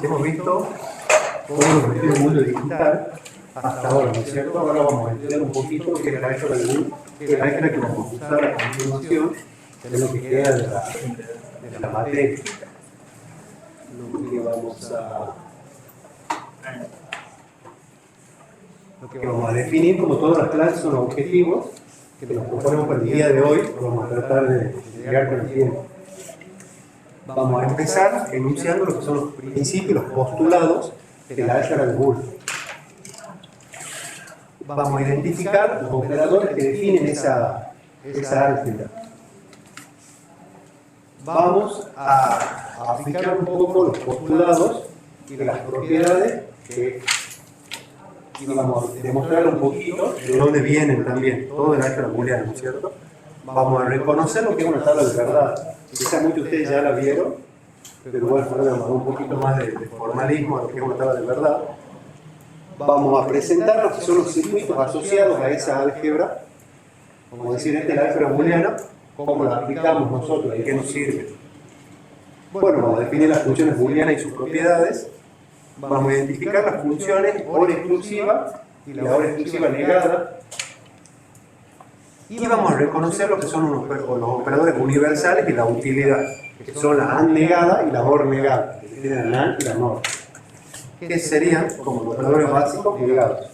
Hemos visto cómo nos metió el mundo digital hasta ahora, ¿no es cierto? Ahora vamos a entender un poquito qué es el álgebra del mundo, qué es el álgebra que vamos a usar a continuación, de lo que queda de la materia. Lo que vamos a definir, como todas las clases son objetivos que nos proponemos para el día de hoy, vamos a tratar de llegar con el tiempo. Vamos a empezar enunciando lo que son los principios, los postulados de la álgebra de Boole. Vamos a identificar los operadores que definen esa álgebra. Vamos a aplicar un poco los postulados y las propiedades y vamos a demostrar un poquito de dónde vienen también, todo el álgebra booleana, ¿no es cierto? Vamos a reconocer lo que es una tabla de verdad. Quizá muchos de ustedes ya la vieron, pero bueno, ahora vamos a dar un poquito más de formalismo a lo que es una tabla de verdad. Vamos a presentar lo que son los circuitos asociados a esa álgebra, como decir, esta es la álgebra booleana, cómo la aplicamos nosotros y qué nos sirve. Bueno, vamos a definir las funciones booleanas y sus propiedades. Vamos a identificar las funciones hora exclusiva y la hora exclusiva negada. Y vamos a reconocer lo que son los operadores universales y la utilidad, que son la AND negada y la OR negada, que tienen la AND y la NOR, que serían como los operadores básicos negados.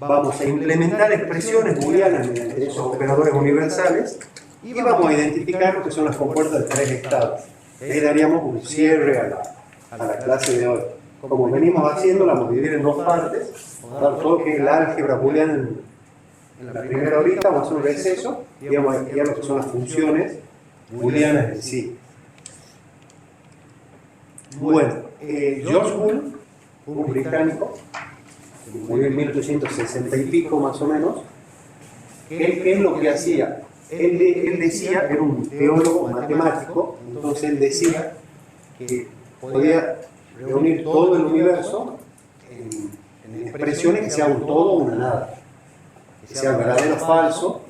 Vamos a implementar expresiones booleanas mediante esos operadores universales y vamos a identificar lo que son las compuertas de tres estados. Ahí daríamos un cierre a la clase de hoy. Como venimos haciendo, la vamos a dividir en dos partes. Vamos a dar todo lo que es la álgebra booleana en la primera horita, vamos a hacer un receso y vamos a estudiar lo que son las funciones booleanas en sí. Bueno, George Boole, un británico, que murió en 1860 y pico más o menos, ¿qué es lo que hacía? Él decía, era un teólogo matemático, entonces él decía que podía reunir todo el universo en expresiones que sean un todo o una nada, que sea verdadero o falso,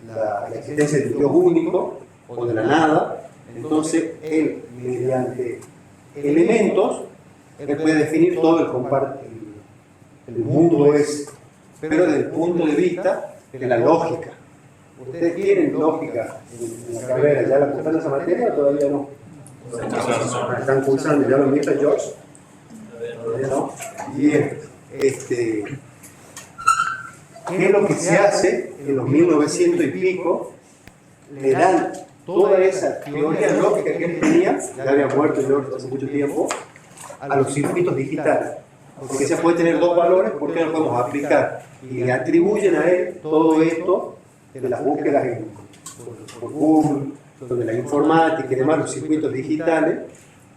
la existencia de un Dios único o de la nada. Entonces él, mediante elementos, él puede definir todo el mundo es, pero desde el punto de vista de la lógica. ¿Ustedes tienen lógica en la carrera? ¿Ya la cursando esa materia o todavía no? Están cursando, ¿ya lo han visto, George? ¿No? Bien. ¿Qué es lo que se hace en los 1900 y pico? Le dan toda esa teoría lógica que él tenía, ya había muerto George hace mucho tiempo, a los circuitos digitales. Porque se puede tener dos valores, ¿por qué no podemos aplicar? Y le atribuyen a él todo esto de las búsquedas por Google, de la informática y demás, los circuitos digitales.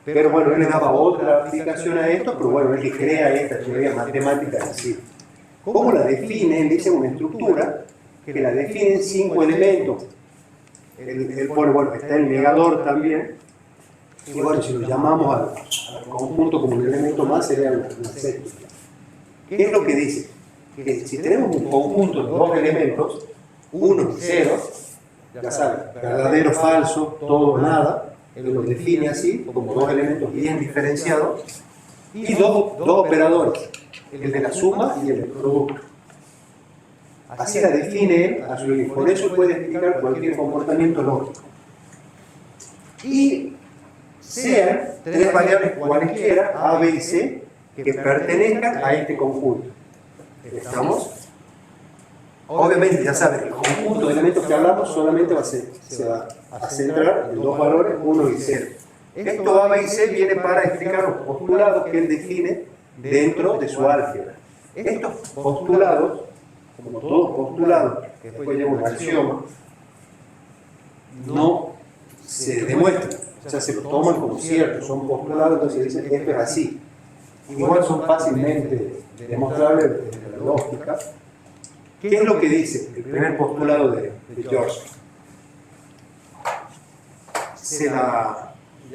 Pero bueno, él le daba otra aplicación a esto, pero bueno, él que crea esta teoría matemática en sí. ¿Cómo la define? Él dice una estructura que la define en 5 elementos. Bueno, está el negador también. Y bueno, si lo llamamos al conjunto como un elemento más, sería una séptima. ¿Qué es lo que dice? Que si tenemos un conjunto de dos elementos, 1 y 0, ya saben, verdadero, falso, todo o nada, él lo define así, como dos elementos bien diferenciados, y dos operadores, el de la suma y el del producto. Así la define él a su hijo. Por eso puede explicar cualquier comportamiento lógico. Y sean tres variables cualquiera, A, B y C, que pertenezcan a este conjunto. ¿Estamos? Obviamente, ya saben, el conjunto de elementos que hablamos solamente se va a centrar en dos valores, 1 y 0. Esto A, B y C viene para explicar los postulados que él define dentro de su álgebra. Estos postulados, como todos postulados, que después llevan un axioma, no se demuestran, o sea, se lo toman como cierto, son postulados, entonces dicen esto es así. Igual son fácilmente demostrables desde la lógica. ¿Qué es lo que dice el primer postulado de George?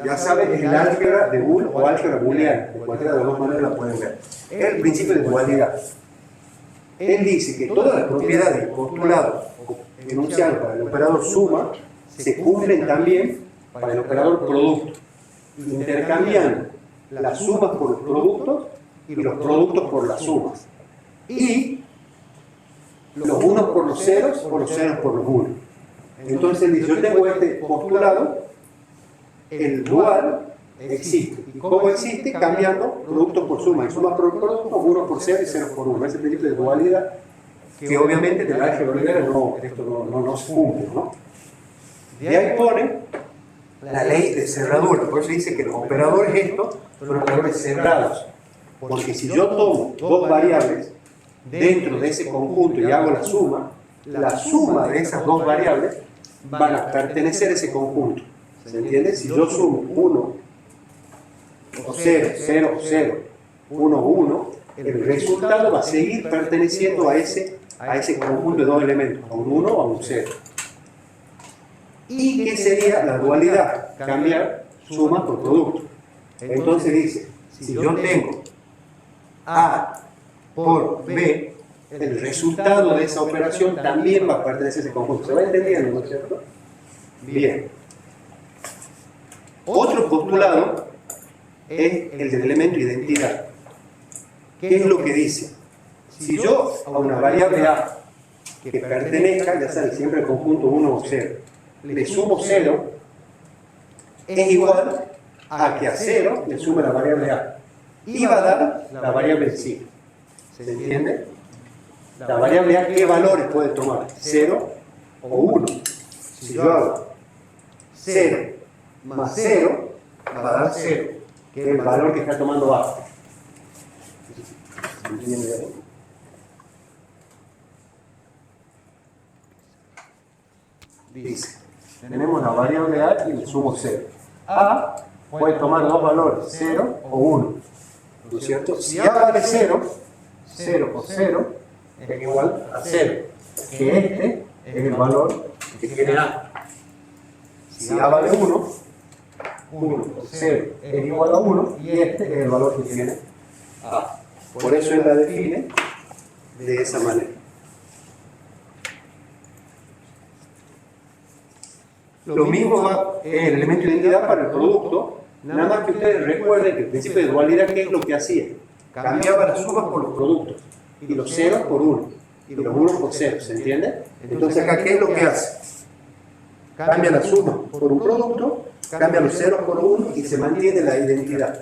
Ya saben, es el álgebra de Boole o álgebra booleana, de cualquiera de las dos maneras la pueden ver. Es el principio de dualidad. Él dice que todas las propiedades del postulado enunciadas para el operador suma se cumplen también para el operador producto. intercambiando las sumas por los productos y los productos por las sumas. Y los unos por los ceros o los ceros por los unos. Entonces, yo tengo este postulado, el dual existe. ¿Y cómo existe? Cambiando productos por suma. Y sumas por productos, uno por cero y ceros por uno. Ese principio de dualidad que obviamente de la álgebra lineal esto no se cumple, ¿no? De ahí pone la ley de cerradura. Por eso dice que los operadores estos son operadores cerrados. Porque si yo tomo dos variables dentro de ese conjunto y hago la suma de esas dos variables van a pertenecer a ese conjunto. ¿Se entiende? Si yo sumo 1 o 0, 0, 0, 1, 1, el resultado va a seguir perteneciendo a ese conjunto de dos elementos, a un 1 o a un 0. ¿Y qué sería la dualidad? Cambiar suma por producto. Entonces dice, si yo tengo A por B, el resultado de esa operación también va a pertenecer a ese conjunto. ¿Se va entendiendo, no es cierto? Bien. Otro postulado es el del elemento identidad. ¿Qué es lo que dice? Si yo a una variable A que pertenezca, ya saben, siempre el conjunto 1 o 0, le sumo 0, es igual a que a 0 le sume la variable A. Y va a dar la variable en sí. ¿Se entiende? La variable A, ¿qué valores puede tomar? 0 o 1. Si yo hago 0 más 0, va a dar 0, que es el valor que está tomando A. ¿Se entiende? Dice, tenemos la variable A y le sumo 0. A puede tomar dos valores, 0 o 1. ¿No es cierto? Si A vale 0, 0 por 0 es igual a 0, que este es el valor que tiene A. Si A vale 1, 1 por 0 es igual a 1 y este es el valor que tiene A. Por eso él la define de esa manera. Lo mismo va el elemento de identidad para el producto, nada más que ustedes recuerden que el principio de dualidad, ¿qué es lo que hacía? Cambiaba las sumas por los productos, y los ceros por 1, y los 1 por 0, ¿se entiende? Entonces acá, ¿qué es lo que hace? Cambia la suma por un producto, cambia los ceros por 1 y se mantiene la identidad.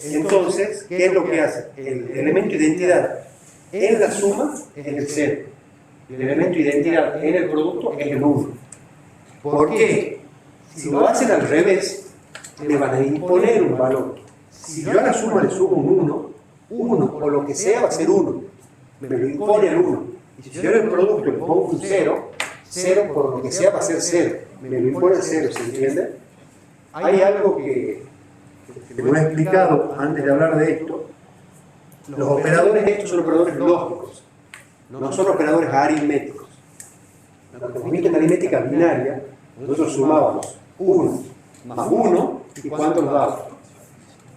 Entonces, ¿qué es lo que hace? El elemento de identidad en la suma es el 0, el elemento de identidad en el producto es el 1. ¿Por qué? Si lo hacen al revés, le van a imponer un valor. Si yo a la suma le sumo un 1 o lo que sea va a ser 1. Me lo impone al 1. Y si yo en el producto le pongo un 0, 0 por lo que sea va a ser 0. Me lo impone el 0, ¿se entiende? Hay algo que no he explicado antes de hablar de esto. Los operadores estos son operadores lógicos, no son operadores aritméticos. Cuando vimos en aritmética binaria, nosotros sumábamos 1 más 1, ¿y cuánto nos daba?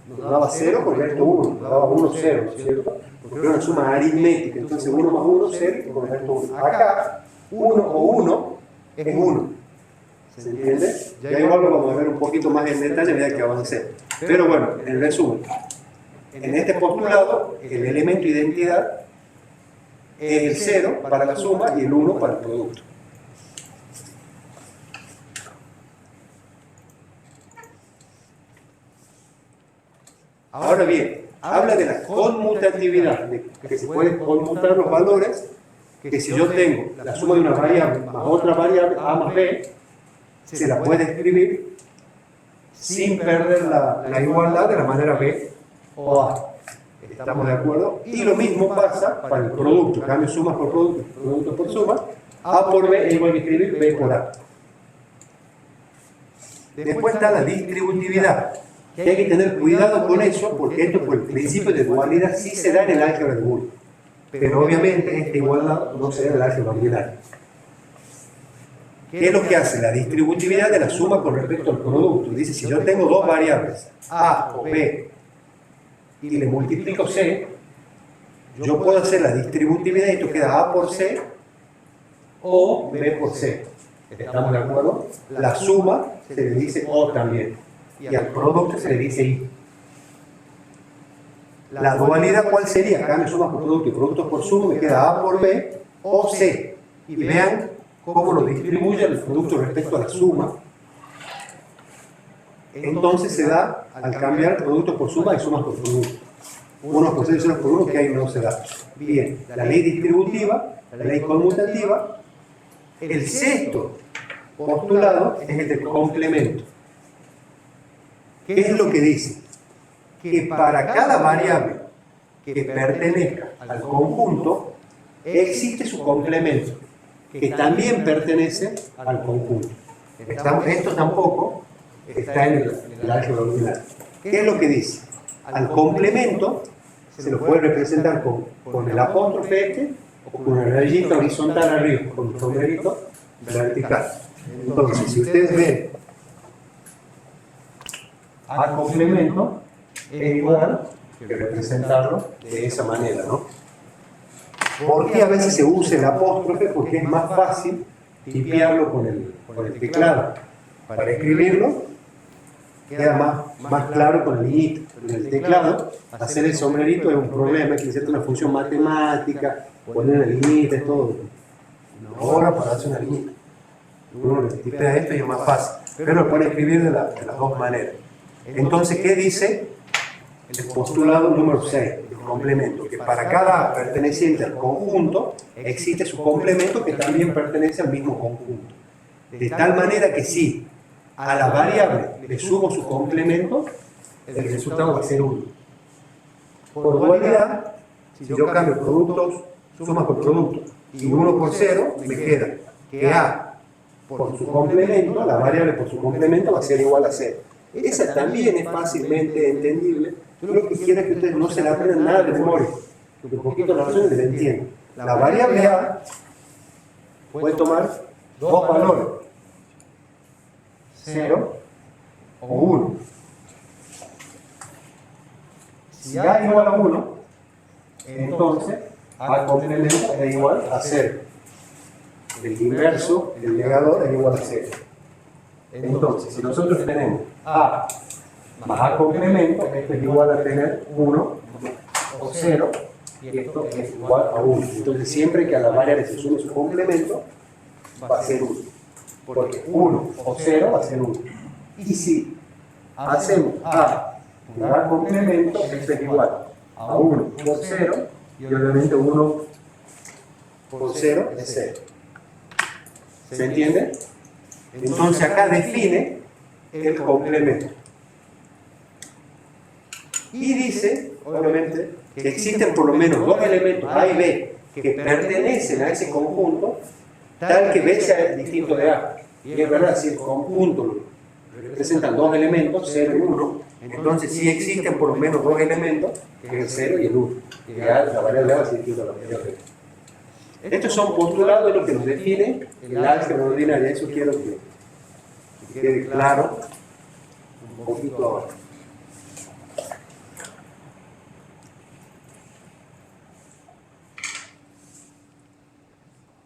Nos daba 0 con el resto 1, nos daba 1, 0, ¿no es cierto? Porque era una suma aritmética, entonces 1 más 1, 0, y con el resto 1. Acá, 1 o 1 es 1. ¿Se entiende? Ya igual lo vamos a ver un poquito más en detalle a medida que avance. Pero bueno, en resumen, en este postulado, el elemento de identidad es el 0 para la suma y el 1 para el producto. Ahora bien, habla de la conmutatividad, de que se pueden conmutar los valores, que si yo tengo la suma de una variable más otra variable, A más B, se la puede escribir sin perder la igualdad de la manera B o A. ¿Estamos de acuerdo? Y lo mismo pasa para el producto. Cambio sumas por producto, producto por suma. A por B es igual que escribir B por A. Después está la distributividad. Que hay que tener cuidado con eso, porque esto por el principio de dualidad sí se da en el álgebra de Boole. Pero obviamente esta igualdad no se da en el álgebra binaria. ¿Qué es lo que hace? La distributividad de la suma con respecto al producto. Dice, si yo tengo dos variables, A o B, y le multiplico C, yo puedo hacer la distributividad y esto queda A por C o B por C. ¿Estamos de acuerdo? La suma se le dice O también. y al producto se le dice I. La dualidad, ¿cuál sería? Acá me sumas por producto y productos por suma, me queda A por B o C. Y vean cómo lo distribuye el producto respecto a la suma. Entonces se da al cambiar productos por suma y sumas por producto. Unos por 6 y unos por 1, que ahí no se da. Bien, la ley distributiva, la ley conmutativa. El sexto postulado es el del complemento. ¿Qué es lo que dice? Que para cada variable que pertenezca al conjunto, existe su complemento, que también pertenece al conjunto. Esto tampoco está en el álgebra ordinaria. ¿Qué es lo que dice? Al complemento se lo puede representar con el apóstrofe este o con una rayita horizontal arriba, con un sombrerito vertical. Entonces, si ustedes ven al complemento, es igual que representarlo de esa manera, ¿no? ¿Por qué a veces se usa el apóstrofe? Porque es más fácil tipearlo con el teclado. Para escribirlo queda más claro con el liñito. En el teclado, hacer el sombrerito es un problema, hay que insertar una función matemática, poner una liñita, es todo una hora para hacer una liñita. Uno le tipea esto y es más fácil, pero lo puede escribir de las dos maneras. Entonces, ¿qué dice el postulado número 6? El complemento, que para cada perteneciente al conjunto existe su complemento que también pertenece al mismo conjunto. De tal manera que si a la variable le sumo su complemento, el resultado va a ser 1. Por dualidad, si yo cambio productos, sumas por producto, y 1 por 0, me queda que A por su complemento, la variable por su complemento va a ser igual a 0. Esa también es fácilmente entendible. Yo lo que quiero es que ustedes no se la aprendan nada de memoria, porque un poquito la razón les entienden. La variable A puede tomar dos valores, 0 o 1. Si A es igual a 1, entonces A complemento es igual a 0. El inverso, el negador, es igual a 0. Entonces, si nosotros tenemos A más A complemento, esto es igual a tener 1 o 0, y esto es igual a 1. Entonces, siempre que a la variable se sume su complemento, va a ser 1. Porque 1 o 0 va a ser 1. Y si hacemos A por A complemento, esto es igual a 1 por 0, y obviamente 1 por 0 es 0. ¿Se entiende? Entonces acá define el complemento. Y dice, obviamente, que existen por lo menos dos elementos A y B que pertenecen a ese conjunto, tal que B sea distinto de A. Y es verdad, si el conjunto representan dos elementos, 0 y 1, entonces sí existen por lo menos dos elementos, que es el 0 y el 1. Y ya la variable A va a ser distinta a la variable B. Estos son postulados de lo que nos define el álgebra ordinaria. Eso quiero que quede claro un poquito ahora.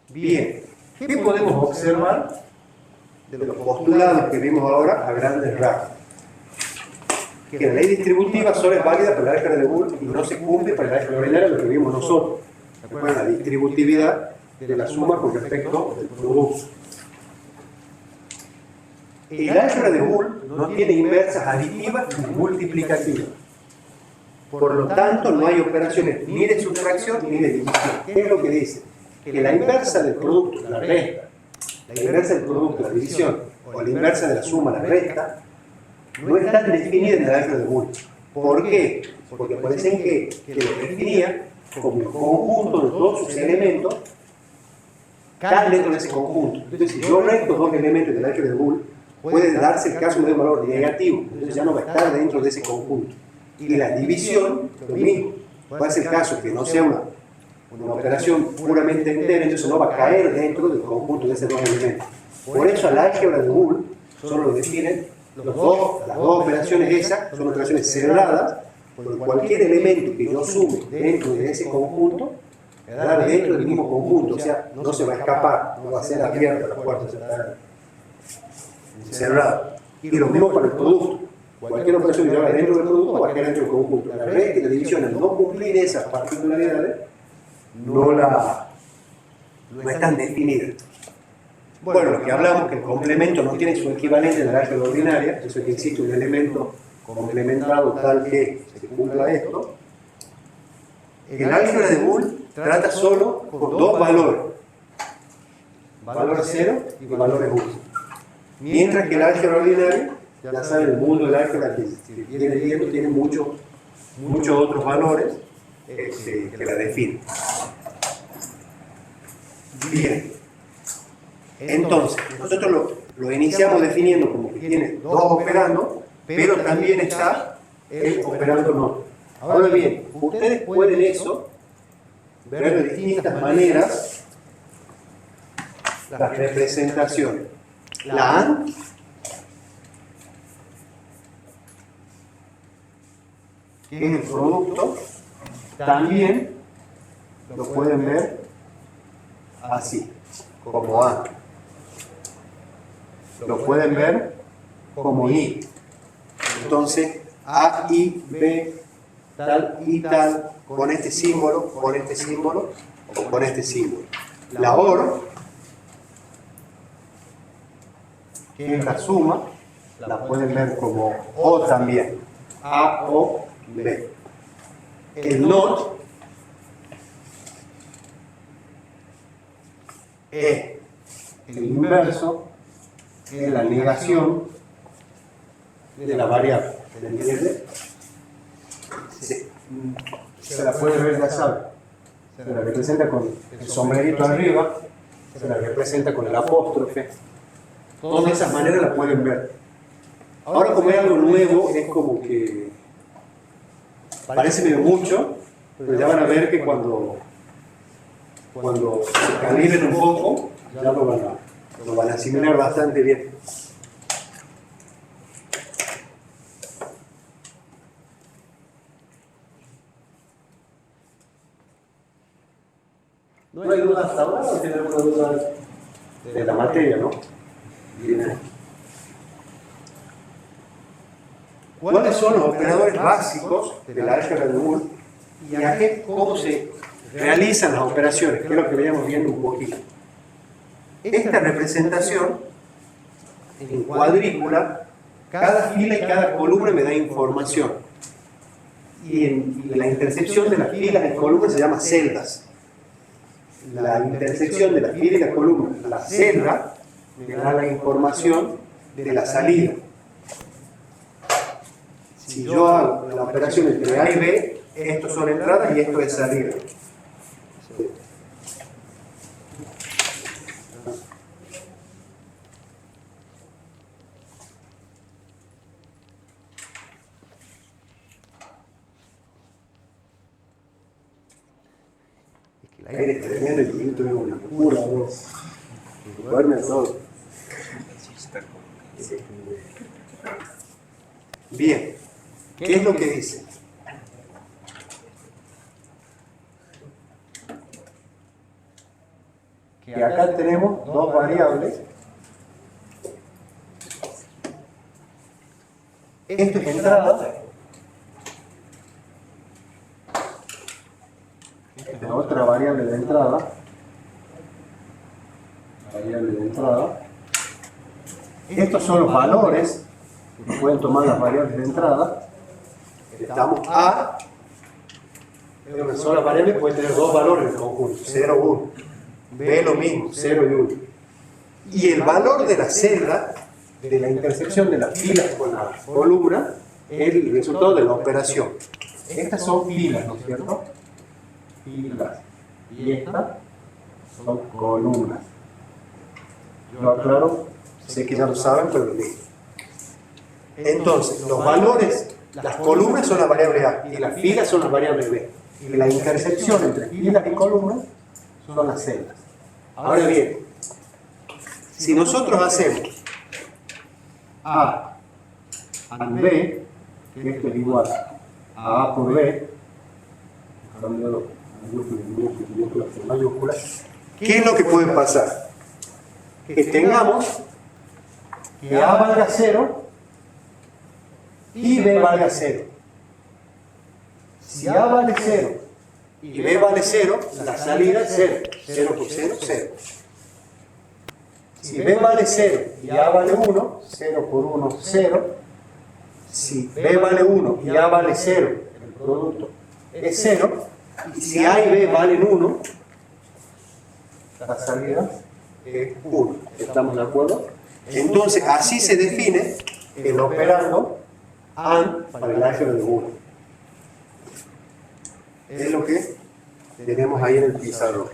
Bien, ¿qué podemos observar de los postulados que vimos ahora a grandes rasgos? Que la ley distributiva solo es válida para el álgebra de Boole y no se cumple para el álgebra ordinaria, lo que vimos nosotros. Recuerden la distributividad de la suma con respecto del producto. El álgebra de Boole no tiene inversas aditivas ni multiplicativas. Por lo tanto, no hay operaciones ni de sustracción ni de división. ¿Qué es lo que dice? Que la inversa del producto, la resta, la inversa del producto, la división, o la inversa de la suma, la resta, no están definidas en el álgebra de Boole. ¿Por qué? Porque parecen que lo definía como el conjunto de todos sus elementos caen dentro de ese conjunto. Entonces, si yo resto dos elementos del álgebra de Boole, puede darse el caso de un valor negativo, entonces ya no va a estar dentro de ese conjunto. Y la división, lo mismo, puede ser el caso que no sea una operación puramente entera, entonces no va a caer dentro del conjunto de esos dos elementos. Por eso al álgebra de Boole solo lo definen las dos operaciones esas, son operaciones cerradas, por cualquier elemento que yo sume dentro de ese conjunto, quedará dentro del mismo conjunto, o sea, no se va a escapar, no va a ser abierta la puerta, cerrada. Y lo mismo para el producto. cualquier operación que yo haga dentro del producto va a quedar dentro del conjunto. La resta y la división, al no cumplir esas particularidades, no están definidas. Bueno, lo que hablamos, que el complemento no tiene su equivalente en el álgebra ordinaria, eso es que existe un elemento complementado tal que se cumpla esto. El álgebra de Boole trata solo con dos valores, valores 0 y valores 1. Mientras que el álgebra ordinaria, ya saben, el mundo del álgebra que viene viendo tiene muchos otros valores que la definen. Bien. Entonces, nosotros lo iniciamos definiendo como que tiene dos operandos, pero también está el operando no. Ahora bien, ustedes pueden eso ver de distintas maneras las representaciones. La AND, que es el producto, también lo pueden ver así, como AND. Lo pueden ver como I. Entonces, A, I, B, tal y tal, con este símbolo, o con este símbolo. La OR, que es la suma, la pueden ver como O también. A, O, B. El NOT es el inverso, es la negación de la variable. ¿Se entiende? Se la puede ver, ya sabe. Se la representa con el sombrerito arriba, se la representa con el apóstrofe. Todas esas maneras la pueden ver. Ahora, como es algo nuevo, es como que parece medio mucho, pero ya van a ver que cuando se calibren un poco, ya lo van a asimilar bastante bien. ¿No hay dudas hasta ahora o tienen alguna duda de la materia, no? Bien. ¿Cuáles son los operadores básicos del álgebra de Boole y cómo se realizan las operaciones? Que es lo que veníamos viendo un poquito. Esta representación en cuadrícula, cada fila y cada columna me da información. Y la intersección de las filas y columnas se llama celdas. La intersección de la fila y la columna, la celda, me da la información de la salida. Si yo hago la operación entre A y B, estos son entradas y esto es salida. El aire es tremendo y el viento es una locura, ¿no? Duerme todo. Bien, ¿qué es lo que dice? Que acá tenemos dos variables. Esto es entrada. Esta es otra variable de entrada. Variable de entrada. Estos son los valores que pueden tomar las variables de entrada. Estamos A, es una sola variable, puede tener dos valores en el conjunto, 0 y 1. B lo mismo, 0 y 1. Y el valor de la celda, de la intersección de las filas con la columna, es el resultado de la operación. Estas son filas, ¿no es cierto? Filas. Y estas son columnas. Yo aclaro, sé que ya lo saben, pero lo digo. Entonces, los valores, las columnas son las variables A y las filas son las variables B. Y la intersección entre filas y columnas son las celdas. Ahora bien, si nosotros hacemos A and B, que esto es igual a A por B, cambiando minúsculas por mayúsculas, ¿qué es lo que puede pasar? Que tengamos que A valga 0 y B vale a 0. Si A vale 0 y B vale 0, la salida es 0. 0 por 0, 0. Si B vale 0 y A vale 1, 0 por 1, 0. Si B vale 1 y A vale 0, el producto es 0. Y si A y B valen 1, la salida es 1. ¿Estamos de acuerdo? Entonces, así se define el operando AND para el álgebra de 1. Es lo que tenemos ahí en el pizarrón.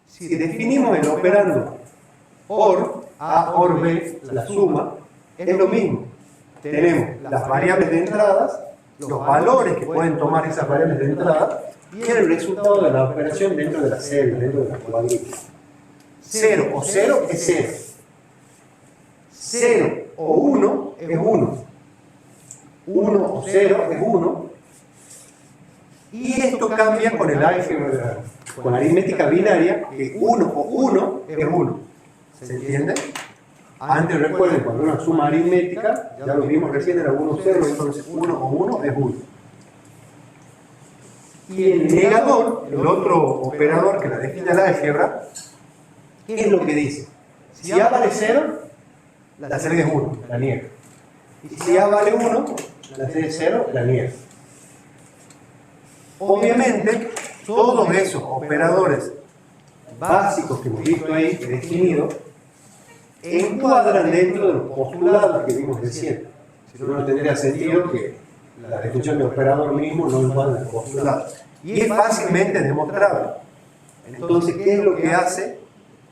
Si definimos el operando OR, A OR B, la suma, es lo mismo. Tenemos las variables de entradas, los valores que pueden tomar esas variables de entrada y el resultado de la operación dentro de la celda, dentro de la cuadrilla. 0 o 0 es 0. 0 o 1 es 1. 1 o 0 es 1. Y esto cambia con el álgebra, con la aritmética binaria, que 1 o 1 es 1. ¿Se entiende? Antes recuerden, cuando una suma aritmética, ya lo vimos recién, era 1 o 0, entonces 1 o 1 es 1. Y el negador, el otro operador que la define el álgebra, ¿qué es lo que dice? Si A vale 0, la salida es 1, la niega. Y si A vale 1, la salida es 0, la niega. Obviamente, todos esos operadores básicos que hemos visto ahí, definidos, encuadran dentro de los postulados que vimos recién. Si no, no tendría sentido que la definición de operador mismo no encuadre los postulados. Y es fácilmente demostrable. Entonces, ¿qué es lo que hace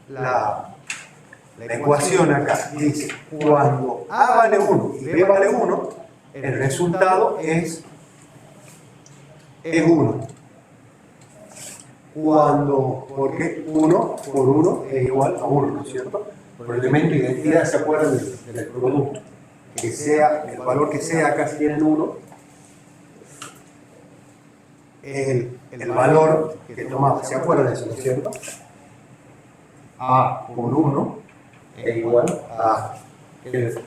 la ecuación acá? Dice, cuando A vale 1 y B vale 1, el resultado es 1. Porque 1 por 1 es igual a 1, ¿no es cierto? Por el elemento de identidad se acuerdan del producto. Que sea, el valor que sea acá si tienen 1, el valor que tomaba, ¿se acuerdan de eso, no es cierto? A por 1 es igual a el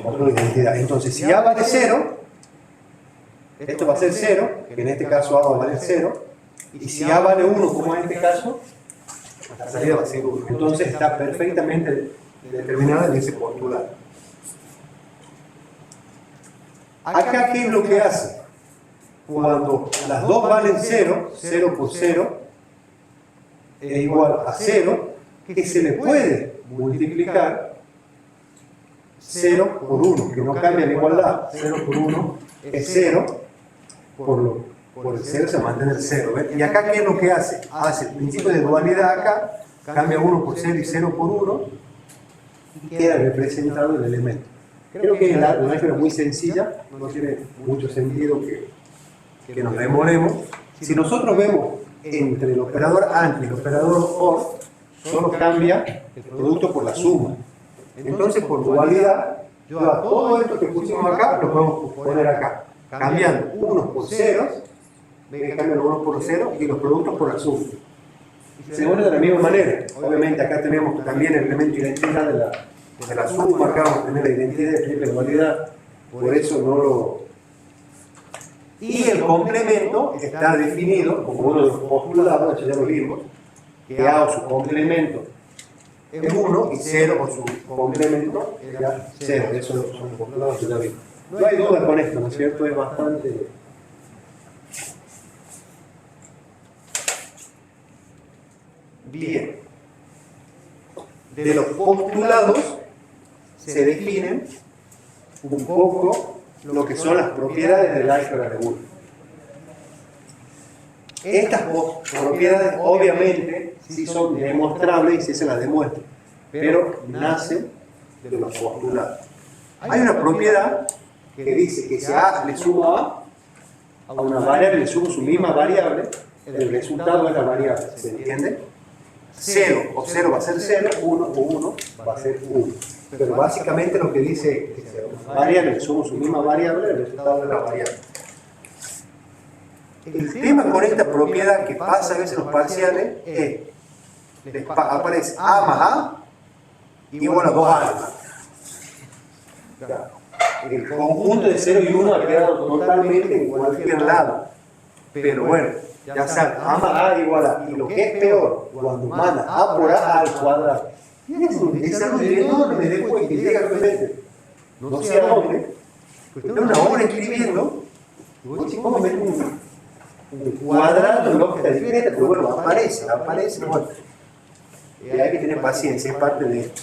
valor de identidad. Entonces, si A vale 0, esto va a ser 0, que en este caso A va a valer 0, y si A vale 1, como en este caso, la salida va a ser 1. Entonces está perfectamente determinada en ese postulado. Acá, ¿qué es lo que hace? Cuando las dos valen 0, 0 por 0 es igual a 0, que se le puede multiplicar 0 por 1, que no cambia la igualdad. 0 por 1 es 0, por el 0 se mantiene el 0. ¿Ven? Y acá, ¿qué es lo que hace? Hace el principio de dualidad acá, cambia 1 por 0 y 0 por 1, y queda representado el elemento. Creo que la álgebra es muy sencilla, no tiene mucho sentido que nos demoremos. Si nosotros vemos entre el operador AND y el operador OR, solo cambia el producto por la suma. Entonces, por dualidad, yo a todo esto que pusimos acá, lo podemos poner acá, cambiando unos por ceros, ven que cambian los unos por los ceros y los productos por la suma. Se pone de la misma manera. Obviamente acá tenemos también el elemento de identidad de la suma, acá vamos a tener la identidad de triple dualidad, por eso no lo... Y el complemento está definido como uno de los postulados, ya lo vimos, que A o su complemento es 1 y 0 o su complemento era 0. Eso son los postulados que ya vimos. No hay duda con esto, ¿no es cierto? Es bastante... Bien. De los postulados se definen un poco lo que son las propiedades del álgebra de 1. Estas propiedades obviamente sí son demostrables y sí se las demuestran, pero nacen de los postulados. Hay una propiedad que dice que si A le sumo a una variable, le sumo su misma variable, el resultado es la variable, ¿se entiende? 0 o 0 va a ser 0, 1 o 1 va a ser 1. Pero básicamente lo que dice es que si a una variable le sumo su misma variable, el resultado es la variable. El tema con esta propiedad que pasa a veces en los parciales es, aparece A más A igual a 2A. El conjunto de 0 y 1 ha quedado totalmente en cualquier lado. Pero bueno, ya saben, A más A igual a. Y lo que es peor, cuando manda A por A al cuadrado. Es algo enorme después que llega realmente. No sé a dónde. Está una hora escribiendo. Y vos decís, ¿cómo meter un cuadrado en lógica discreta? Pero bueno, aparece. Bueno. Y hay que tener paciencia, es parte de esto.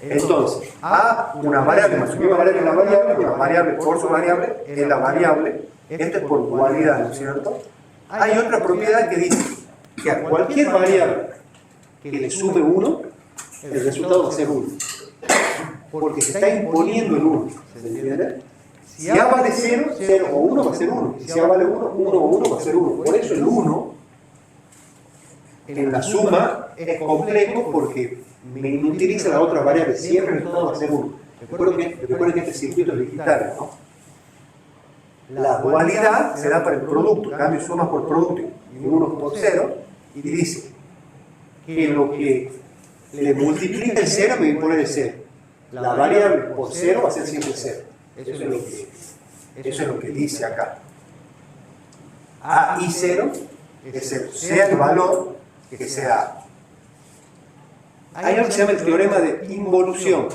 Entonces, A, una variable más una variable es la variable, una variable por su variable es la variable. Esto es por dualidad, ¿no es cierto? Hay otra propiedad que dice que a cualquier variable que le sume 1, el resultado va a ser 1. Porque se está imponiendo el 1. ¿Se entiende? Si A vale 0, 0 o 1 va a ser 1. Si A vale 1, 1 o 1 va a ser 1. Por eso el 1 en la suma es complejo porque me utiliza la otra variable. Siempre el resultado va a ser 1. Recuerden que este circuito es digital, ¿no? La dualidad se da para el producto. Cambio suma por producto y 1 por 0. Y dice que lo que le multiplica el 0 me va a imponer el 0. La variable por 0 va a ser siempre 0. Eso es lo que dice acá. A y 0 es 0. Sea el valor que sea A. Hay algo que se llama el teorema de involución.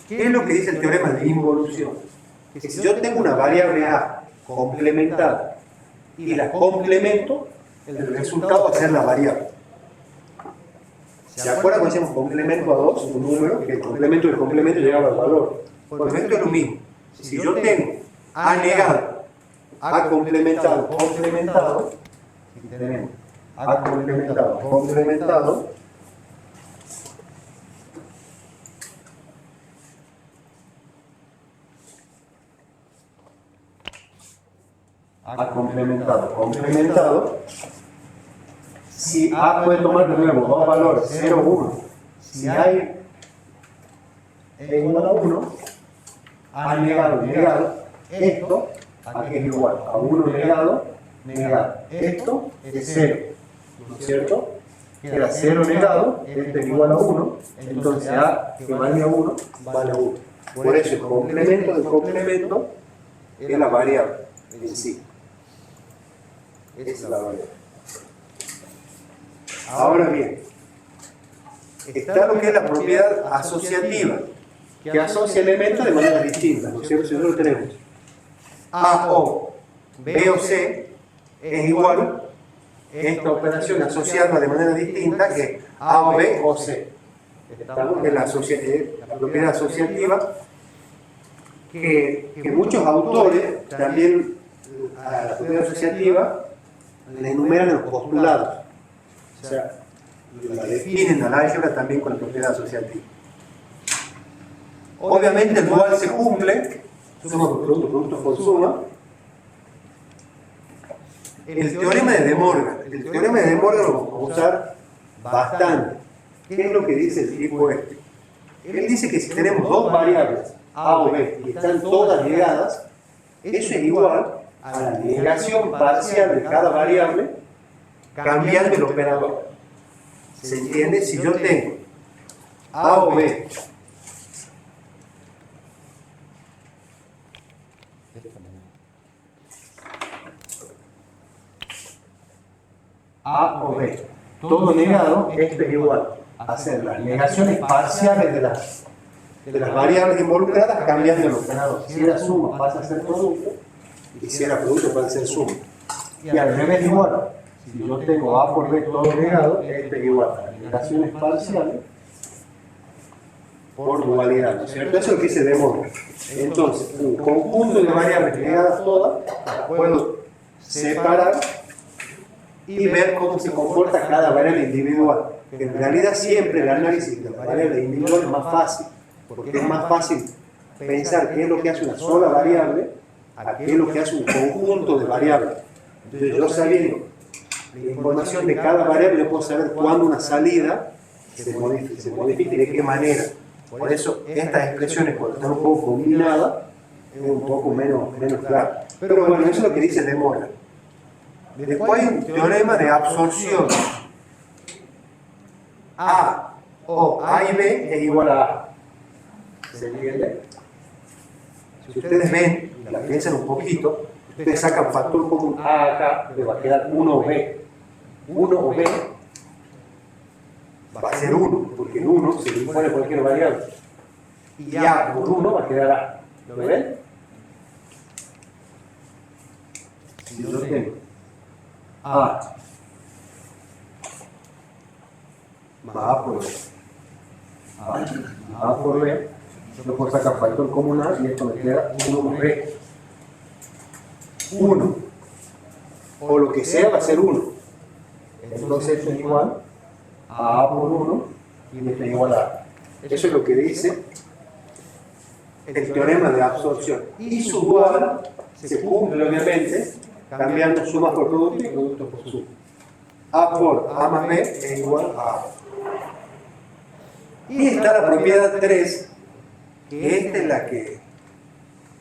¿Qué es lo que dice el teorema de involución? Que si yo tengo una variable A complementada y la complemento, el resultado va a ser la variable. ¿Se acuerdan cuando decíamos complemento a 2, un número, que el complemento del complemento llegaba al valor? Por ejemplo, es lo mismo. Si yo tengo A negado, A complementado, si tenemos A complementado, complementado, si A puede tomar de nuevo dos valores, 0 o 1, si hay E igual a 1, A negado, esto, aquí es igual a 1 negado, esto es 0, ¿no es cierto? Queda 0 negado, esto es igual a 1, entonces A que vale a 1, vale a 1. Por eso el complemento del complemento es la variable en sí. Esa es la variable. Ahora bien, está lo que es la propiedad asociativa, que asocia elementos de manera distinta, ¿no es cierto? Si nosotros tenemos A o B o C es igual, esta operación asociarla de manera distinta que A o B o C. Estamos en la propiedad asociativa que muchos autores también a la propiedad asociativa la enumeran en los postulados. O sea, la definen al álgebra también con la propiedad asociativa. Obviamente el dual se cumple, suma por producto, producto por suma. El teorema de De Morgan lo vamos a usar bastante. ¿Qué es lo que dice el tipo este? Él dice que si tenemos dos variables, A o B, y están todas ligadas, eso es igual a la negación parcial de cada variable cambiando el operador. ¿Se entiende? Si yo tengo A o B todo negado, esto es igual a hacer las negaciones parciales de las variables involucradas cambiando el operador. Si era suma pasa a ser producto, y si era producto pasa a ser suma. Y al revés igual. Si yo tengo A por B todo negado, esto es igual a las negaciones parciales por dualidad, ¿no es cierto? Eso es lo que se demuestra. Entonces, un conjunto de variables negadas todas, las puedo separar y ver cómo se comporta cada variable individual. En realidad siempre el análisis de la variable individual es más fácil, porque es más fácil pensar qué es lo que hace una sola variable a qué es lo que hace un conjunto de variables. Entonces yo sabiendo la información de cada variable, yo puedo saber cuándo una salida se modifica y de qué manera. Por eso estas expresiones cuando están un poco combinadas es un poco menos claro. Pero bueno, eso es lo que dice De Morgan. Después hay un teorema de absorción A o A y B es igual a A. ¿Se entiende? Si ustedes ven, la piensan un poquito, ustedes sacan factor común A acá, le va a quedar 1 o B. 1 o B va a ser 1, porque el 1 se le impone cualquier variable. Y A por 1 va a quedar A. ¿Lo ven? Si yo tengo A más A por B, A por B, yo puedo sacar factor común A y esto me queda 1 por B. 1. O lo que sea va a ser 1. Entonces esto es igual a A por 1 y esto es igual a A. Eso es lo que dice el teorema de absorción. Y su dual se cumple obviamente cambiando suma por producto y producto por suma. A por A más B es igual a A. Y está la propiedad 3, que esta es la que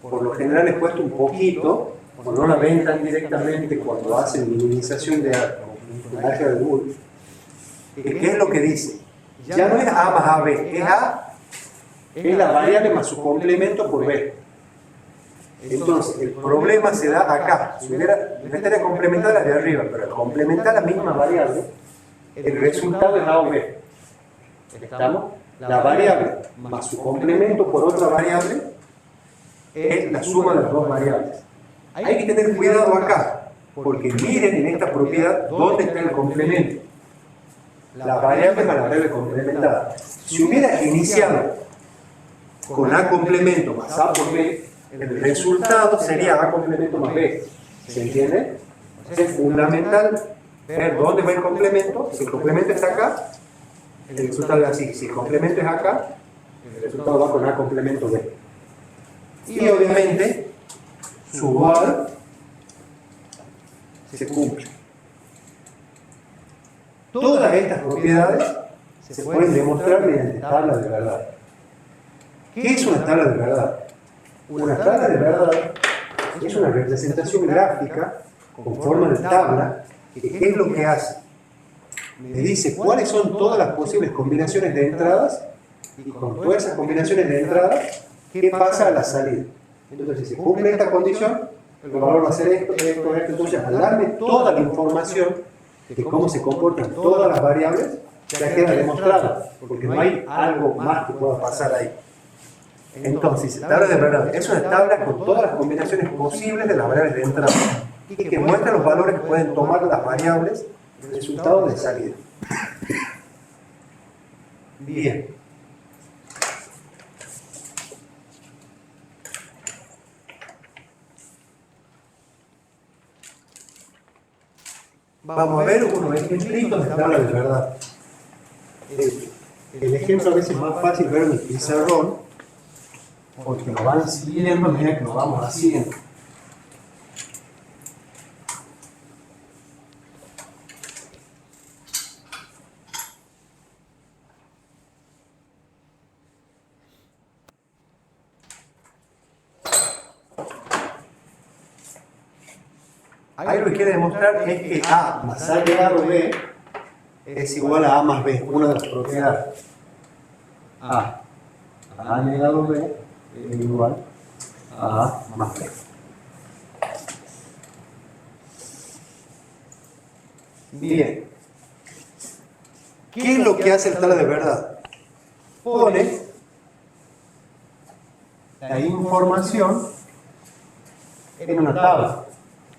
por lo general he puesto un poquito, o no la ven tan directamente cuando hacen minimización de álgebra de Boole. ¿Qué es lo que dice? Ya no es A más AB, es A, es la variable más su complemento por B. Entonces, el problema se da acá. Si hubiera, no estaría complementada la de arriba, pero al complementar la misma variable, el resultado es A o B. ¿Estamos? La variable más su complemento por otra variable es la suma de las dos variables. Hay que tener cuidado acá, porque miren en esta propiedad dónde está el complemento. La variable más la variable complementada. Si hubiera iniciado con A complemento más A por B, el resultado sería A complemento más B. ¿Se entiende? Es fundamental ver dónde va el complemento. Si el complemento está acá, el resultado es así. Si el complemento es acá, el resultado va con A complemento B. Y obviamente, su dual se cumple. Todas estas propiedades se pueden demostrar mediante tabla de verdad. ¿Qué es una tabla de verdad? Una tabla de verdad es una representación gráfica con forma de tabla. ¿Qué es lo que hace? Me dice cuáles son todas las posibles combinaciones de entradas y con todas esas combinaciones de entradas, ¿qué pasa a la salida? Entonces, si se cumple esta condición, el valor va a ser esto, esto, esto. Entonces, al darme toda la información de cómo se comportan todas las variables, ya queda demostrado, porque no hay algo más que pueda pasar ahí. Entonces, tabla de verdad es una tabla con todas las combinaciones posibles de las variables de entrada y que muestra los valores que pueden tomar las variables el resultado de salida. Bien. Vamos a ver unos ejemplitos de tabla de verdad. El ejemplo a veces es más fácil ver en el pizarrón, porque lo van siguiendo a medida que lo vamos haciendo. Ahí lo que quiere demostrar es que A más A elevado B es igual a A más B, una de las propiedades. A elevado B es igual a A más B. Bien. ¿Qué es lo que hace el tabla de verdad? Pone la información en una tabla.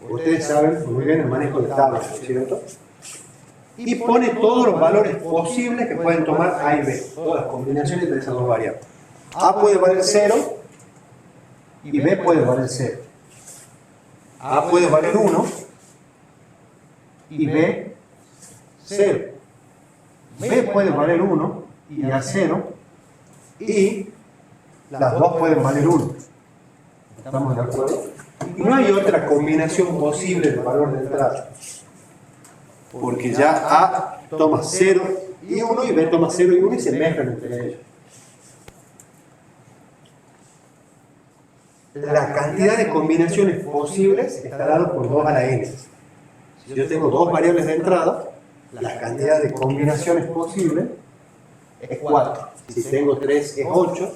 Ustedes saben muy bien el manejo de tablas, ¿cierto? Y pone todos los valores posibles que pueden tomar A y B, todas las combinaciones de esas dos variables. A puede valer 0 y B puede valer 0. A puede valer 1 y B 0. B puede valer 1 y A 0 y las dos pueden valer 1. ¿Estamos de acuerdo? Y no hay otra combinación posible de valor de entrada, porque ya A toma 0 y 1 y B toma 0 y 1 y se mezclan entre ellos. La cantidad de combinaciones posibles está dada por 2 a la n. Si yo tengo dos variables de entrada, la cantidad de combinaciones posibles es 4. Si tengo 3 es 8.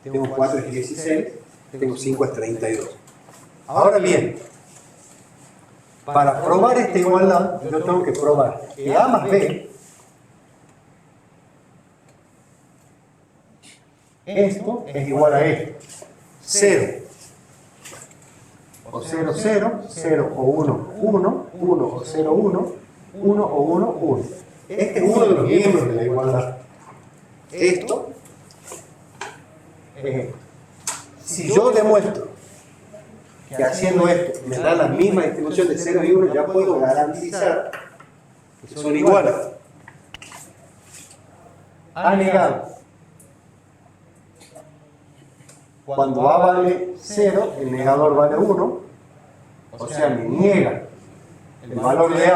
Tengo 4 es 16. Tengo 5 es 32. Ahora bien, para probar esta igualdad, yo tengo que probar que A más B, esto es igual a esto. 0 o 0, 0, 0 o 1, 1, 1 o 0, 1, 1 o 1, 1. Este es uno de los miembros de la igualdad. Esto es esto. Si yo demuestro que haciendo esto me da la misma distribución de 0 y 1, ya puedo garantizar que son iguales. A negado. Cuando A vale 0, el negador vale 1, o sea, me niega el valor de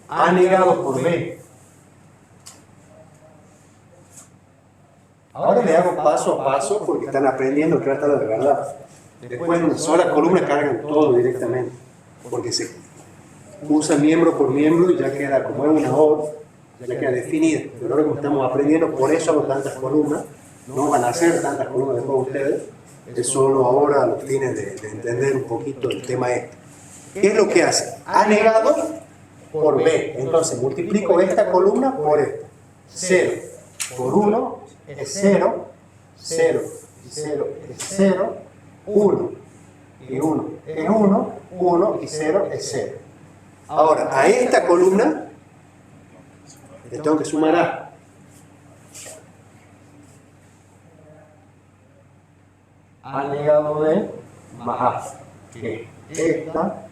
A negado por B. Ahora le hago paso a paso porque están aprendiendo que trata de verdad. Después en una sola columna cargan todo directamente, porque se usa miembro por miembro y ya queda, como es una OR, ya queda definida. Pero ahora como estamos aprendiendo, por eso hago tantas columnas. No van a hacer tantas columnas después ustedes, es solo ahora a los fines de entender un poquito el tema este. ¿Qué es lo que hace? A negado por B. Entonces multiplico esta columna por esta. 0 por 1 es 0, 0 y 0 es 0, 1 y 1 es 1, 1 y 0 es 0. Ahora, a esta columna le tengo que sumar A. A negado de más A, que esta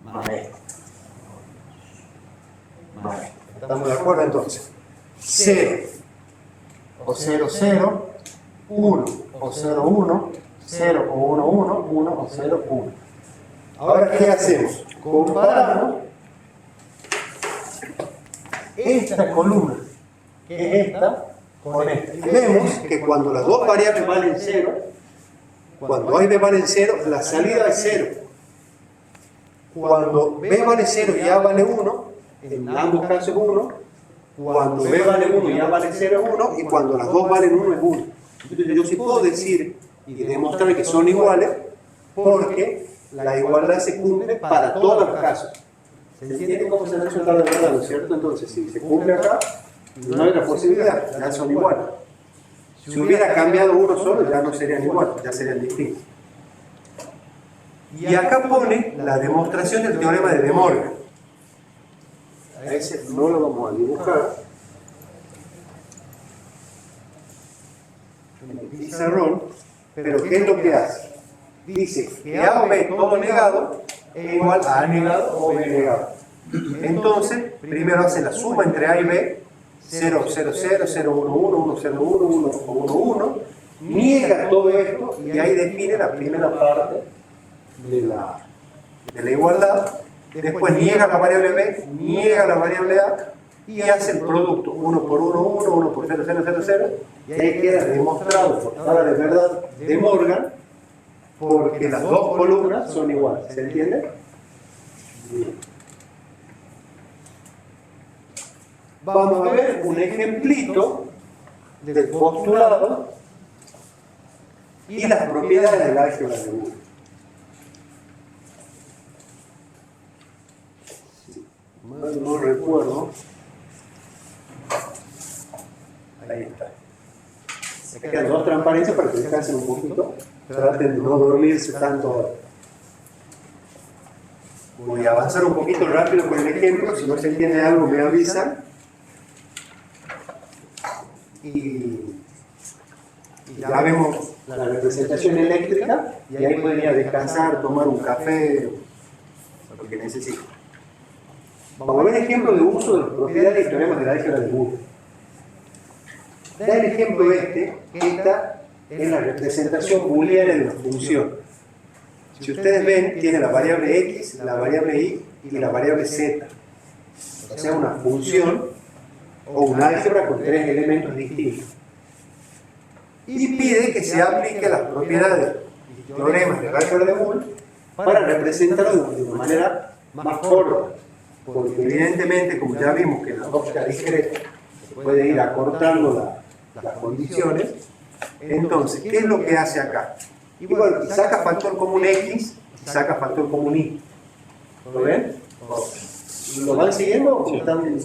más esta. Más esta. ¿Estamos de acuerdo entonces? 0 o 0, 0, 1 o 0, 1, 0 o 1, 1, 1 o 0, 1. Ahora, ¿qué hacemos? Comparamos esta columna, que es esta, con esta. Y vemos que cuando las dos variables valen 0, cuando A y B valen 0, la salida es 0. Cuando B vale 0 y A vale 1, en ambos casos es 1. Cuando B vale 1 y A vale 0 es 1. Y cuando las dos valen 1 es 1. Entonces yo sí puedo decir y demostrar que son iguales porque la igualdad se cumple para todos los casos. ¿Se entiende cómo se resulta de verdad, no es cierto? Entonces, si se cumple acá, no hay otra posibilidad, ya son iguales. Si hubiera cambiado uno solo, ya no serían iguales, ya serían distintos. Y acá pone la demostración del teorema de De Morgan. A ese no lo vamos a dibujar en el pizarrón, pero ¿qué es lo que hace? Dice que A o B todo negado es igual a A negado o B negado. Entonces, primero hace la suma entre A y B, 0, 0, 0, 0, 1, 1, 1, 0, 1, 1, 1, 1, niega todo esto y ahí define la primera parte de la igualdad. Después niega la variable B, niega la variable A y hace el producto 1 por 1, 1, 1 por 0, 0, 0, 0 y ahí queda demostrado por tabla de verdad de Morgan porque las dos columnas son iguales. ¿Se entiende? Bien. Vamos a ver un ejemplito del postulado y las propiedades del álgebra de Boole. No recuerdo. Ahí está. Me quedan dos transparencias para que descansen un poquito. Traten de no dormirse tanto. Voy a avanzar un poquito rápido con el ejemplo. Si no se entiende algo, me avisan. Y ya vemos la representación eléctrica. Y ahí podría descansar, tomar un café, lo que necesite. Vamos a ver ejemplos de uso de las propiedades y teoremas de la álgebra de Boole. Da el ejemplo este, que esta es la representación booleana de una función. Si ustedes ven, tiene la variable x, la variable y y la variable z. O sea, una función o un álgebra con tres elementos distintos. Y pide que se aplique las propiedades y teoremas de la álgebra de Boole para representarlo de una manera más corta. porque evidentemente, como ya vimos que la lógica discreta se puede ir acortando las condiciones, entonces, ¿qué es lo que hace acá? Y bueno, saca factor común X y saca factor común Y. ¿Lo ven? ¿Lo van siguiendo o están?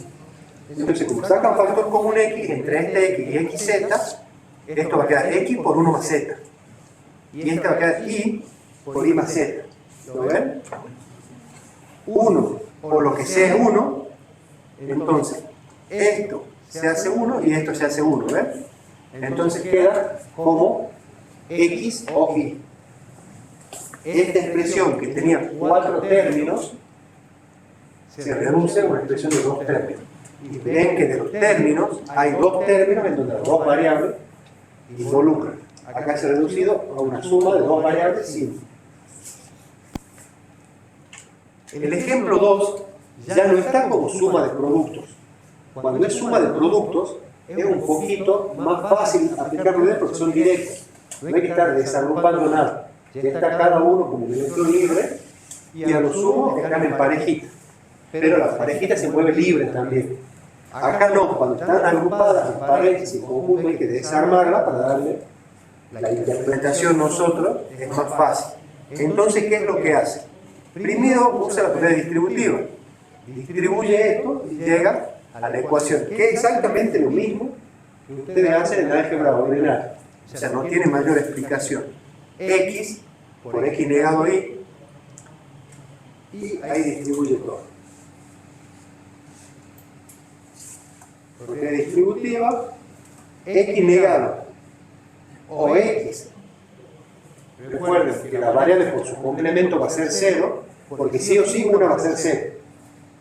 Entonces, como sacan factor común X entre este X y XZ, esto va a quedar X por 1 más Z. Y este va a quedar Y por Y más Z. ¿Lo ven? 1 por lo que sea 1, entonces esto se hace 1 y esto se hace 1, ¿ven? Entonces queda como X o Y. Esta expresión que tenía 4 términos se reduce a una expresión de 2 términos. Y ven que de los términos hay 2 términos en donde las 2 variables involucran. Acá se ha reducido a una suma de 2 variables simples. El ejemplo 2 ya no está como suma de productos. Cuando es suma de productos, es un poquito más fácil aplicarlo bien porque son directos. No hay que estar desagrupando nada. Ya está cada uno como un electrón libre y a lo sumo están en parejita. Pero la parejita se mueve libre también. Acá no, cuando están agrupadas en parejas y en conjunto hay que desarmarla para darle la interpretación nosotros, es más fácil. Entonces, ¿qué es lo que hace? Primero usa la propiedad distributiva. Distribuye esto y llega a la ecuación, que es exactamente lo mismo que ustedes hacen en álgebra ordinaria. O sea, no tiene mayor explicación. X por X negado Y, y ahí distribuye todo. Propiedad distributiva, X negado o X. Recuerden que la variable por su complemento va a ser 0, porque sí o sí una va a ser 0.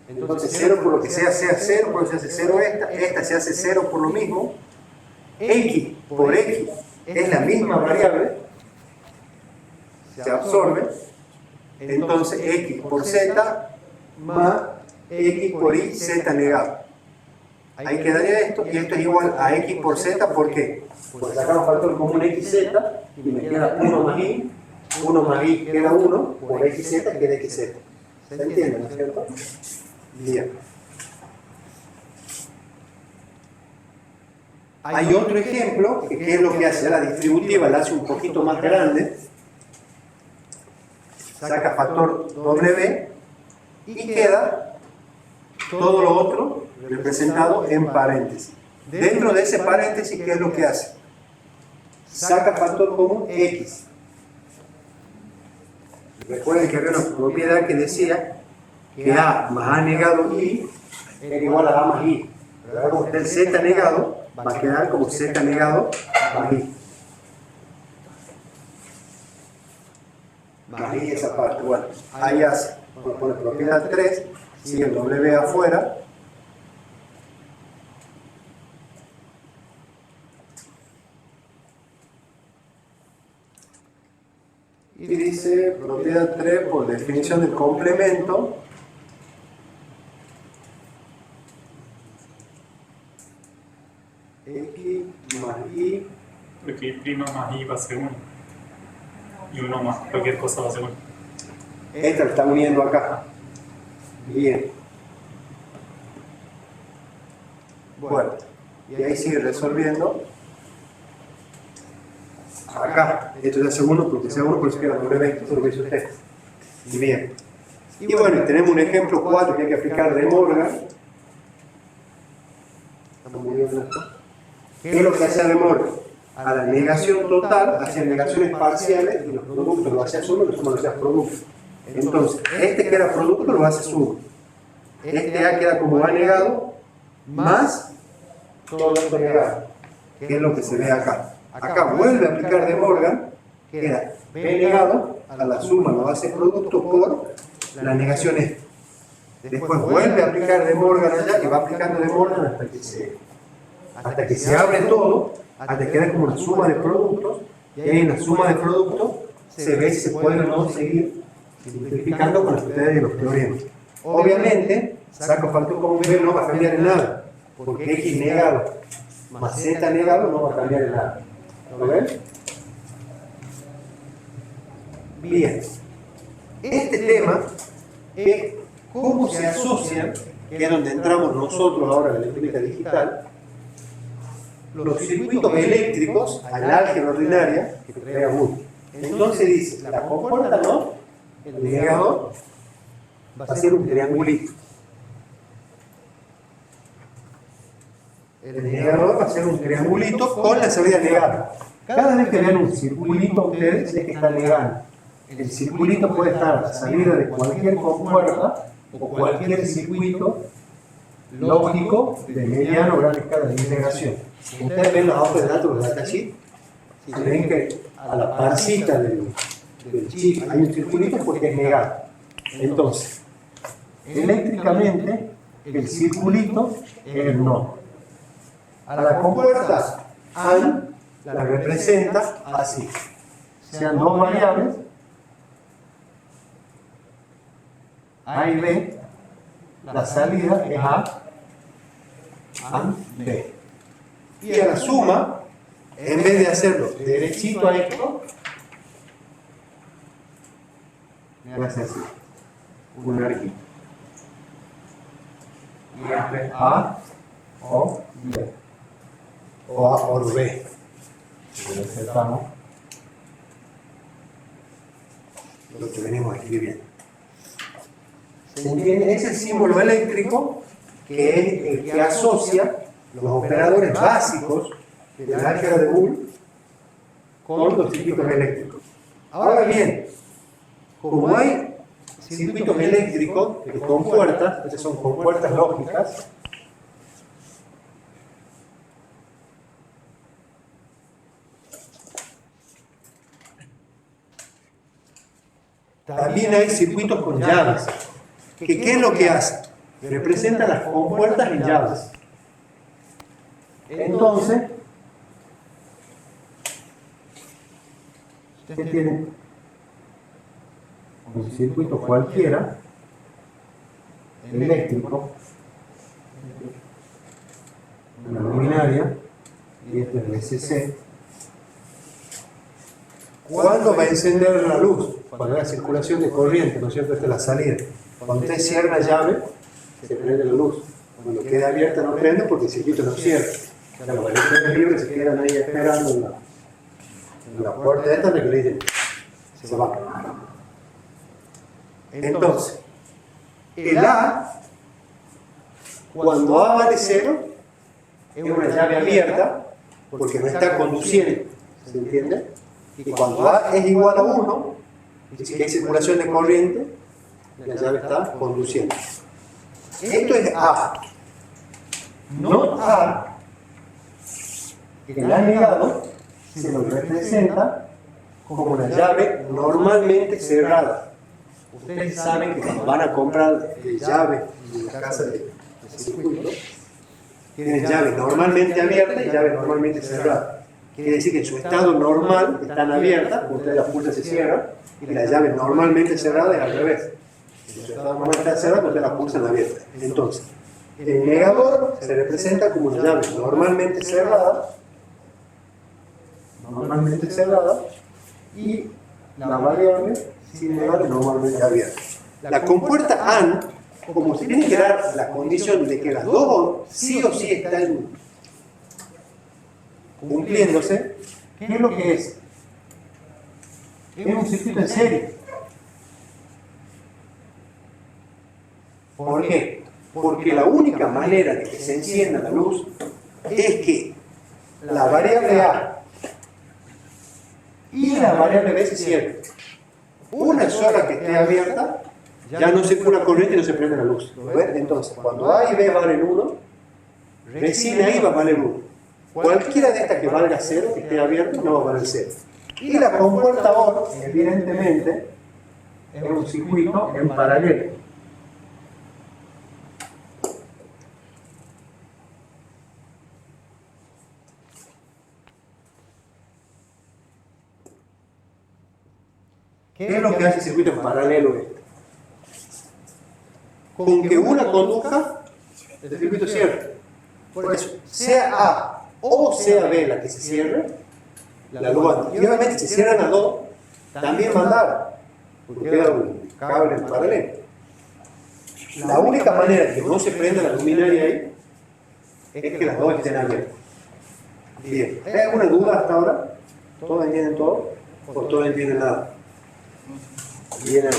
Entonces 0 por lo que sea 0, por lo que se hace 0 esta se hace 0 por lo mismo. X por X es la misma variable, se absorbe. Entonces X por Z más X por Y, Z negado. Ahí quedaría esto, y esto es igual a X por Z, ¿por qué? Porque sacamos factor común XZ y me queda 1 más Y, 1 más Y queda 1, por XZ queda XZ. ¿Se entiende, no es cierto? Bien. Hay otro ejemplo, que es lo que hace la distributiva, la hace un poquito más grande, saca factor W y queda todo lo otro representado en paréntesis. Dentro de ese paréntesis, ¿qué es lo que hace? Saca factor común X. Recuerden que había una propiedad que decía que A más A negado Y era igual a A más Y. Pero ahora como está el Z negado, va a quedar como Z negado más Y. Más Y esa parte. Bueno, ahí hace. Vamos a poner propiedad 3, sigue el W afuera. Y dice propiedad 3 por definición del complemento. X más Y. Porque Y' más Y va a ser 1. Y 1 más cualquier cosa va a ser 1. Esta lo está uniendo acá. Bien. Bueno, y ahí sigue resolviendo. Acá, esto ya es segundo, porque sea uno, por eso queda W, esto es lo que hizo usted. Y bien. Y bueno, tenemos un ejemplo 4 que hay que aplicar de Morgan. ¿Estamos muy bien esto? ¿Qué es lo que hace de Morgan? A la negación total, hacia negaciones parciales, y los productos lo hace suma, los suma lo hace producto. Entonces, este que era producto lo hace suma. Este A queda como A negado, más todo esto negado, que es lo que se ve acá. Acá vuelve a aplicar de Morgan, queda B negado, a la suma lo hace producto por la negación esta. Después vuelve a aplicar de Morgan allá, y va aplicando de Morgan hasta que se abre todo, hasta que queda como una suma de productos, y ahí en la suma de productos se ve si se puede o no seguir simplificando con las propiedades de los teoremas. Obviamente, saco factor común B no va a cambiar en nada, porque X negado más Z negado no va a cambiar en nada. ¿Lo ven? Bien. Este tema es cómo se asocian, que es donde entramos nosotros ahora en la electrónica digital, los circuitos eléctricos al álgebra ordinaria que crea Boole. Entonces dice, la compuerta no, el negador va a ser un triangulito. El negador va a ser un triangulito con la salida negada. Cada vez que vean un circulito ustedes es que está negando. El circulito puede estar a la salida de cualquier compuerta o cualquier circuito lógico de mediana o gran escala de integración. Si ustedes ven los autos de datos, los datasheets, si ven que a la pancita del chip hay un circulito porque es negado. Entonces, eléctricamente, el circulito es el no. A la compuerta AND la representa así. Sean dos variables, A y B, la salida es A, AND B. Y a la suma, en vez de hacerlo derechito a esto, me hace así, un arquito. Y esto es A o B. O A por B. Lo aceptamos. Lo que venimos a escribir. ¿Se entiende? Es el símbolo eléctrico que es el que asocia los operadores básicos del álgebra de Boole con los circuitos eléctricos. Ahora bien, como hay circuitos eléctricos de compuertas, estas son compuertas lógicas, también hay circuitos con llaves. ¿Qué es lo que hace? Representa las compuertas en llaves. Entonces, usted tiene un circuito cualquiera, eléctrico, una luminaria, y este es el SC. ¿Cuándo va a encender la luz? Cuando hay la circulación de corriente, ¿no es cierto? Esta es la salida. Cuando usted cierra la llave, se prende la luz. Cuando queda abierta no prende porque el circuito no cierra. O sea, los electrones libres se quedan ahí esperando en la puerta esta de que le dicen, se va. Entonces, el A, cuando A vale 0, es una llave abierta porque no está conduciendo. ¿Se entiende? Y cuando A es igual a 1, es decir, que hay circulación de corriente, la llave está conduciendo. Esto es A. No A, que el A negado se lo representa como una llave normalmente cerrada. Ustedes saben que cuando van a comprar llaves en la casa de circuito, tienen llave normalmente abierta y llave normalmente cerrada. Quiere decir que en su estado normal están abiertas, ustedes la puerta se cierra, y la llave normalmente cerrada es al revés. En su estado normal está cerrada, ustedes la pulsan abierta. Entonces, el negador se representa como una llave normalmente cerrada, y la variable sin negar normalmente abierta. La compuerta AND, como se tiene que dar la condición de que las dos sí o sí están cumpliéndose, ¿qué es lo que es? Es un circuito en serie. ¿Por qué? Porque la única manera de que se encienda la luz es que la variable A y la variable B se cierren. Una sola que esté abierta, ya no circula corriente y no se prende la luz. ¿Ven? Entonces, cuando A y B valen 1, recién ahí va a valer 1. Cualquiera de estas que valga 0, que esté abierta, no va a valer 0. Y la compuerta OR, evidentemente, es un circuito en paralelo. ¿Qué es lo que hace el circuito en paralelo este? Con que una conduzca, el circuito cierra. Por eso, sea A o sea B la que se cierre, la luz anda. Y obviamente si cierran las dos, también va a andar, porque queda un cable en paralelo. La única manera que no se prenda la luminaria ahí es que las dos estén abiertas. Bien, ¿hay alguna duda hasta ahora? ¿Todos entienden todo? ¿O todos entienden nada? Bien ahí.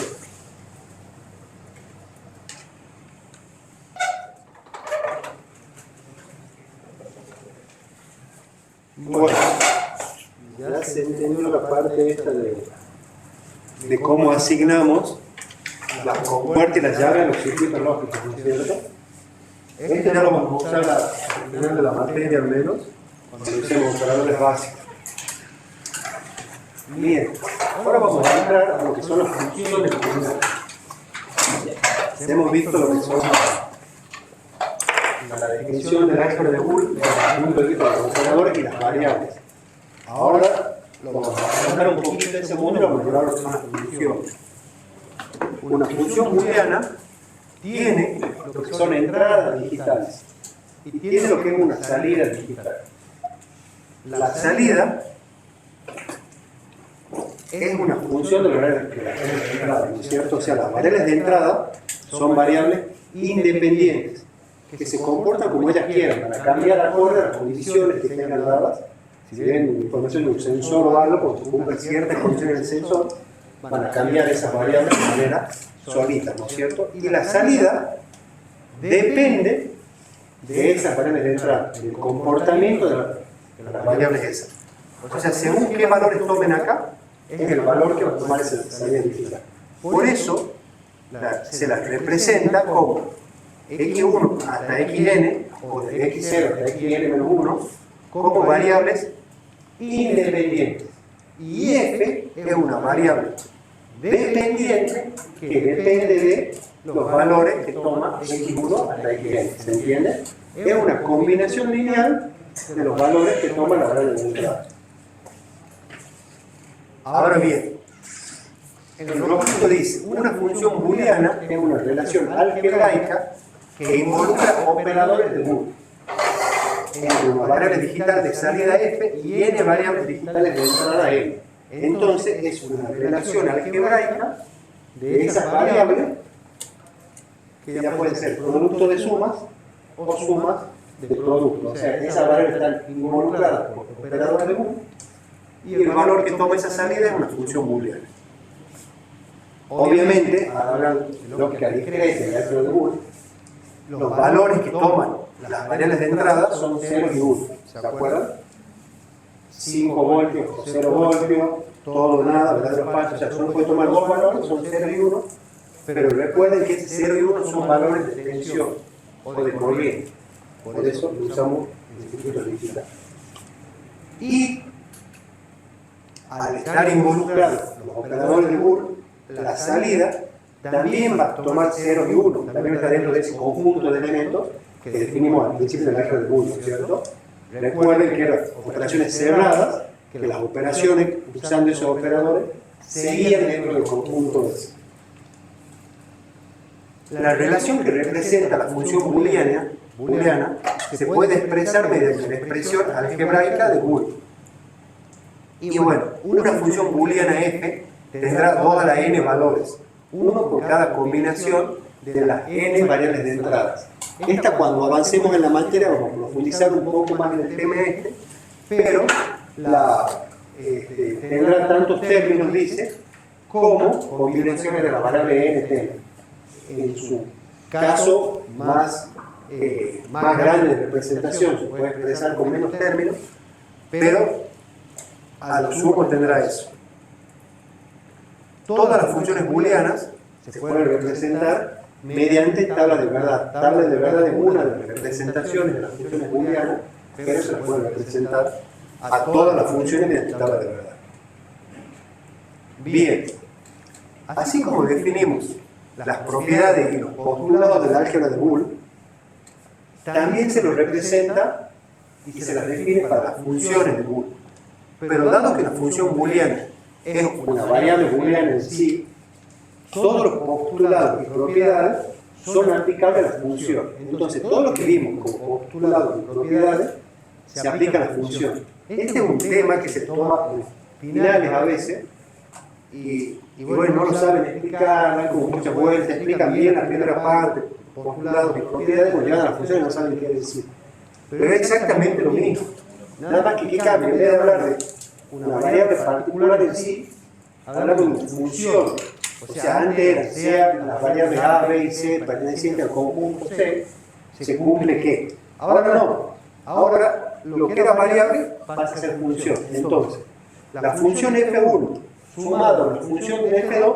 Bueno, ya se entendió la parte esta de cómo asignamos las compuertas y las llaves a los circuitos lógicos, ¿no es cierto? Este ya lo vamos a usar al final de la materia al menos, cuando usemos operadores básicos. Bien, ahora vamos a entrar a lo que son las funciones booleanas. Hemos visto lo que son la definición del álgebra de Boole desde el punto de vista de los operadores y las variables. Ahora vamos a tratar un poquito de ese mundo y vamos a llevar lo que son las funciones. Una función booleana tiene lo que son entradas digitales y tiene lo que es una salida digital. La salida es una función de las variables de entrada, ¿no es cierto? O sea, las variables de entrada son variables independientes que se comportan como ellas quieran, van a cambiar acorde a las condiciones que tengan dadas. Si ven información de un sensor o algo, cuando se cumplen ciertas condiciones del sensor, van a cambiar esas variables de manera solita, ¿no es cierto? Y la salida depende de esas variables de entrada, del comportamiento de las variables esas. O sea, según qué valores tomen acá, es el valor que va a tomar esa salida digital. Por eso, se las representa como x1 hasta xn, o de x0 hasta xn menos 1, como variables independientes. Y f es una variable dependiente que depende de los valores que toma x1 hasta xn. ¿Se entiende? Es una combinación lineal de los valores que toma la variable de entrada. Ahora bien, el lógico dice, una función booleana es una relación algebraica que involucra operadores de Boole entre una variable digital de salida f y n variables digitales de entrada n. Entonces es una relación algebraica de esas variables que ya pueden ser producto de sumas o sumas de productos. O sea, esas variables están involucradas por operadores de Boole y el valor que toma esa salida es una función booleana. Obviamente, hablando de lógica discreta y álgebra de Boole, los valores que toman las variables de entrada son 0 y 1. ¿Se acuerdan? 5 voltios o 0 voltios, todo o nada, verdadero o falso. O sea, solo puede tomar dos valores, son 0 y 1. Pero recuerden que ese 0 y 1 son valores de tensión o de corriente. Por eso lo usamos en circuitos digitales. Y al estar involucrados los operadores de Boole, la salida también va a tomar 0 y 1, también está dentro de ese conjunto de elementos que definimos al principio del álgebra de Boole, ¿cierto? Recuerden que eran operaciones cerradas, que las operaciones usando esos operadores seguían dentro del conjunto ese. La relación que representa la función booleana se puede expresar mediante la expresión algebraica de Boole. Y bueno, una función booleana f tendrá 2 a la n valores, uno por cada combinación de las n variables de entradas. Esta, cuando avancemos en la materia, vamos a profundizar un poco más en el tema este, pero tendrá tantos términos, dice, como combinaciones de la variable n tenga. En su caso más grande de representación, se puede expresar con menos términos, pero a lo sumo tendrá eso. Todas las funciones booleanas se pueden representar mediante tablas de verdad. Tablas de verdad es una de las representaciones de las funciones booleanas, pero se las puede representar a todas las funciones mediante tablas de verdad. Bien, así como definimos las propiedades y los postulados del álgebra de Boole, también se los representa y se las define para las funciones de Boole. Pero dado que la función booleana es una variable booleana en sí, todos los postulados y propiedades son aplicables a la función. Entonces, todo lo que vimos como postulados y propiedades se aplica a la función. Este es un tema que se toma en finales a veces, y bueno, no lo saben explicar, dan como muchas vueltas, explican bien la primera parte, postulados y propiedades, cuando llegan a la función y no saben qué decir. Pero es exactamente lo mismo. Nada más que cambia, en vez de hablar de una variable particular en sí, hablamos de una función. O sea, antes era, sea las variables A, B y C pertenecientes al conjunto C, se cumple ¿qué? Ahora no. Ahora lo que era variable pasa a ser función. Entonces, la función F1 sumada a la función F2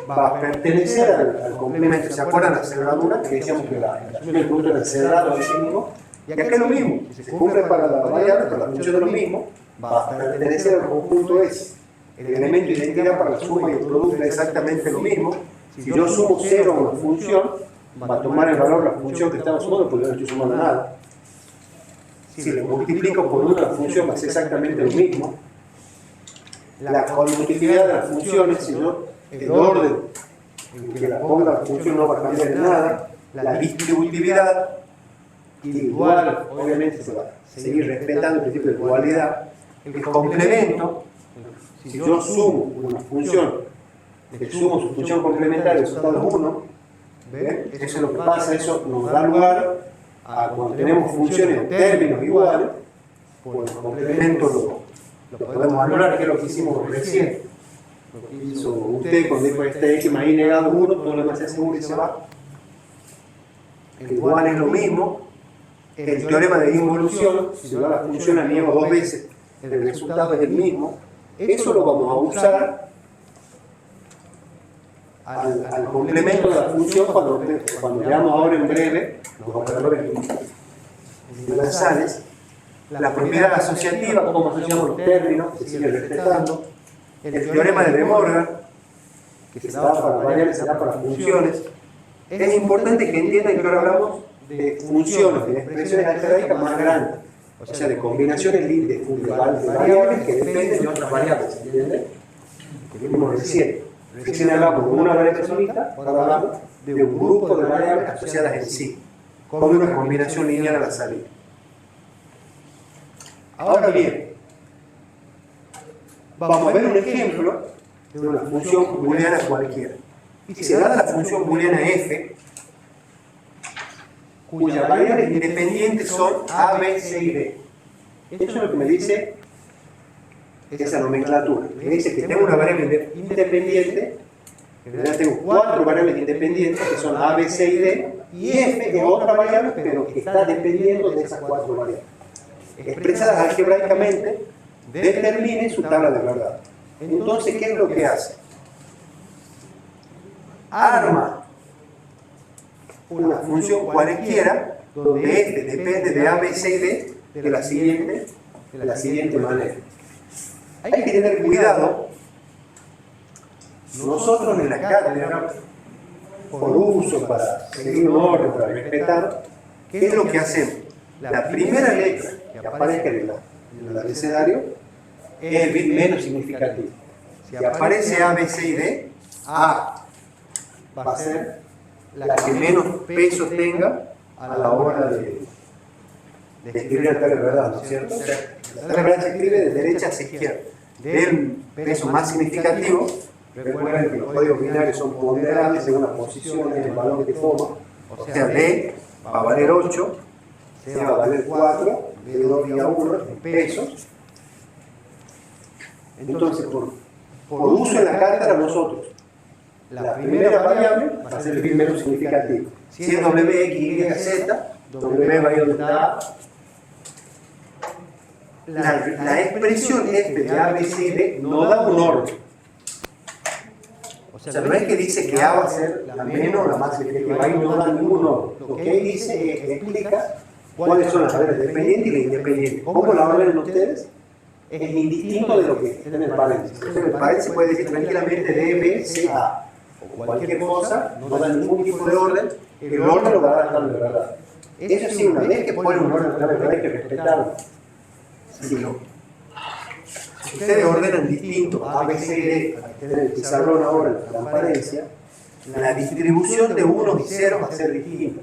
va a pertenecer al complemento. ¿Se acuerdan de la cerradura? Que decíamos que el punto era el cerrado de sí mismo. Y acá es lo mismo. Se cumple para la variable, para la función de lo mismo, va a pertenecer al conjunto S. El elemento de identidad para la suma y el producto es exactamente lo mismo. Si yo sumo 0 a una función, va a tomar el valor de la función que estaba sumando, porque yo no estoy sumando nada. Si le multiplico por una función, va a ser exactamente lo mismo. La conmutatividad de las funciones, si yo el orden en que la ponga la función no va a cambiar en nada. La distributividad igual, obviamente se va a seguir respetando el principio de dualidad. El complemento, si yo sumo una función, que sumo su función complementaria, el resultado es 1, eso es lo que pasa, eso nos da lugar a cuando tenemos funciones o términos iguales, pues el complemento lo podemos anular, que es lo que hicimos recién. Lo que hizo usted cuando dijo este x más y negado 1, todo lo demás se hace 1 y se va. El igual es lo mismo. El teorema de involución, si yo a la función la niego 2 veces, el resultado es el mismo. Eso lo vamos a usar al complemento de la función cuando veamos ahora en breve los operadores universales. La propiedad asociativa, cómo asociamos los términos, que se sigue respetando. El teorema de De Morgan, que se da para variables, se da para funciones. Es importante que entiendan que ahora hablamos de funciones, de expresiones algebraicas más grandes. O sea, de combinaciones de variables que dependen de otras variables, ¿entienden? Que vimos recién. Recién hablamos de una variable solita, ahora hablamos de un grupo de variables asociadas en sí, con una combinación lineal a la salida. Ahora bien, vamos a ver un ejemplo de una función booleana cualquiera. Y si dada la función booleana f, cuyas variables independientes son a, b, c y d. Esto es lo que me dice esa nomenclatura. Me dice que tengo una variable independiente, en realidad tengo 4 variables independientes que son a, b, c y d, y f es otra variable, pero que está dependiendo de esas 4 variables. Expresadas algebraicamente, determine su tabla de verdad. Entonces, ¿qué es lo que hace? Arma una función cualquiera donde f depende de a, b, c y d de la siguiente manera. Hay que tener cuidado. Nosotros en la cátedra, por uso, para seguir un orden, para respetar, ¿qué es lo que hacemos? La primera letra que aparezca en el abecedario es el bit menos significativo. Si aparece A, B, C y D, A va a ser la que menos peso tenga a la hora de escribir la tabla de verdad, ¿no es cierto? O sea, la tabla de verdad se escribe de derecha hacia izquierda. Del peso más significativo, recuerden que los códigos binarios son ponderables según las posiciones, el valor que toma. O sea, D va a valer 8, C va a valer 4, D2 y A1 en pesos. Entonces, por uso en la cátedra, nosotros, la primera variable va a ser el bit menos significativo. Si es W, X, Y, Z, W va a ir donde está A. La expresión F de A, B, C y D no da un orden. O sea, no es que dice que A va a ser la menos o la más significativa, ahí no da ningún orden. Lo que él dice es, explica cuáles son las variables dependientes y las independientes. ¿Cómo la orden ustedes? Es indistinto de lo que está en el paréntesis. Entonces, en el paréntesis puede decir tranquilamente D, B, C, A. O cualquier cosa, no da ningún tipo de orden, el orden lo va a dar la tabla de verdad. Eso sí, una vez que pone un orden de tabla de verdad hay que respetarlo. Si ustedes ordenan distinto A, B, C y D, para tener el pizarrón ahora en la transparencia, la distribución de unos y ceros va a ser distinta.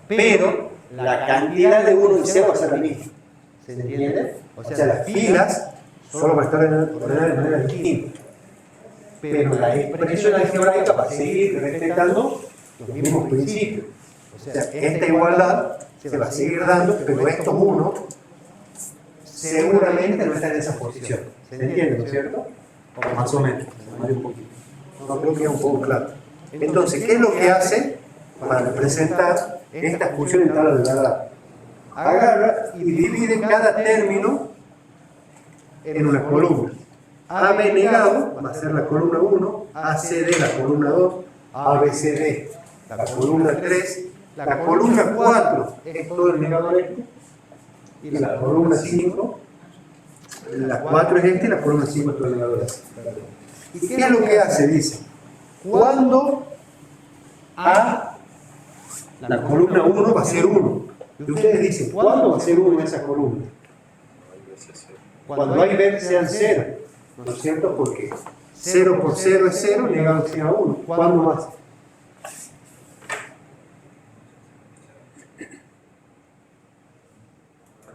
Pero la cantidad de unos y ceros va a ser la misma. ¿Se entiende? O sea, las filas solo van a estar ordenadas de manera distinta. pero la expresión algebraica va a seguir respetando los mismos principios. O sea, esta igualdad se va a seguir dando, pero estos 1 seguramente no están en esa posición. ¿Se entiende, no es cierto? O más o menos, un poquito. No creo que es un poco claro. Entonces, ¿qué es lo que hace para representar esta función en tabla de verdad? Agarra y divide cada término en una columna. AB negado va a ser la columna 1, ACD la columna 2, ABCD la columna 3, la columna 4 es todo el negador este, y la columna 5, la 4 es este y la columna 5 es todo el negador este. ¿Y qué es lo que hace? Dice, cuando A, la columna 1 va a ser 1. Y ustedes dicen, ¿cuándo va a ser 1 esa columna? Cuando A y B sean 0. ¿No es cierto? Porque 0 por 0 es 0, negado sea 1. ¿Cuándo más?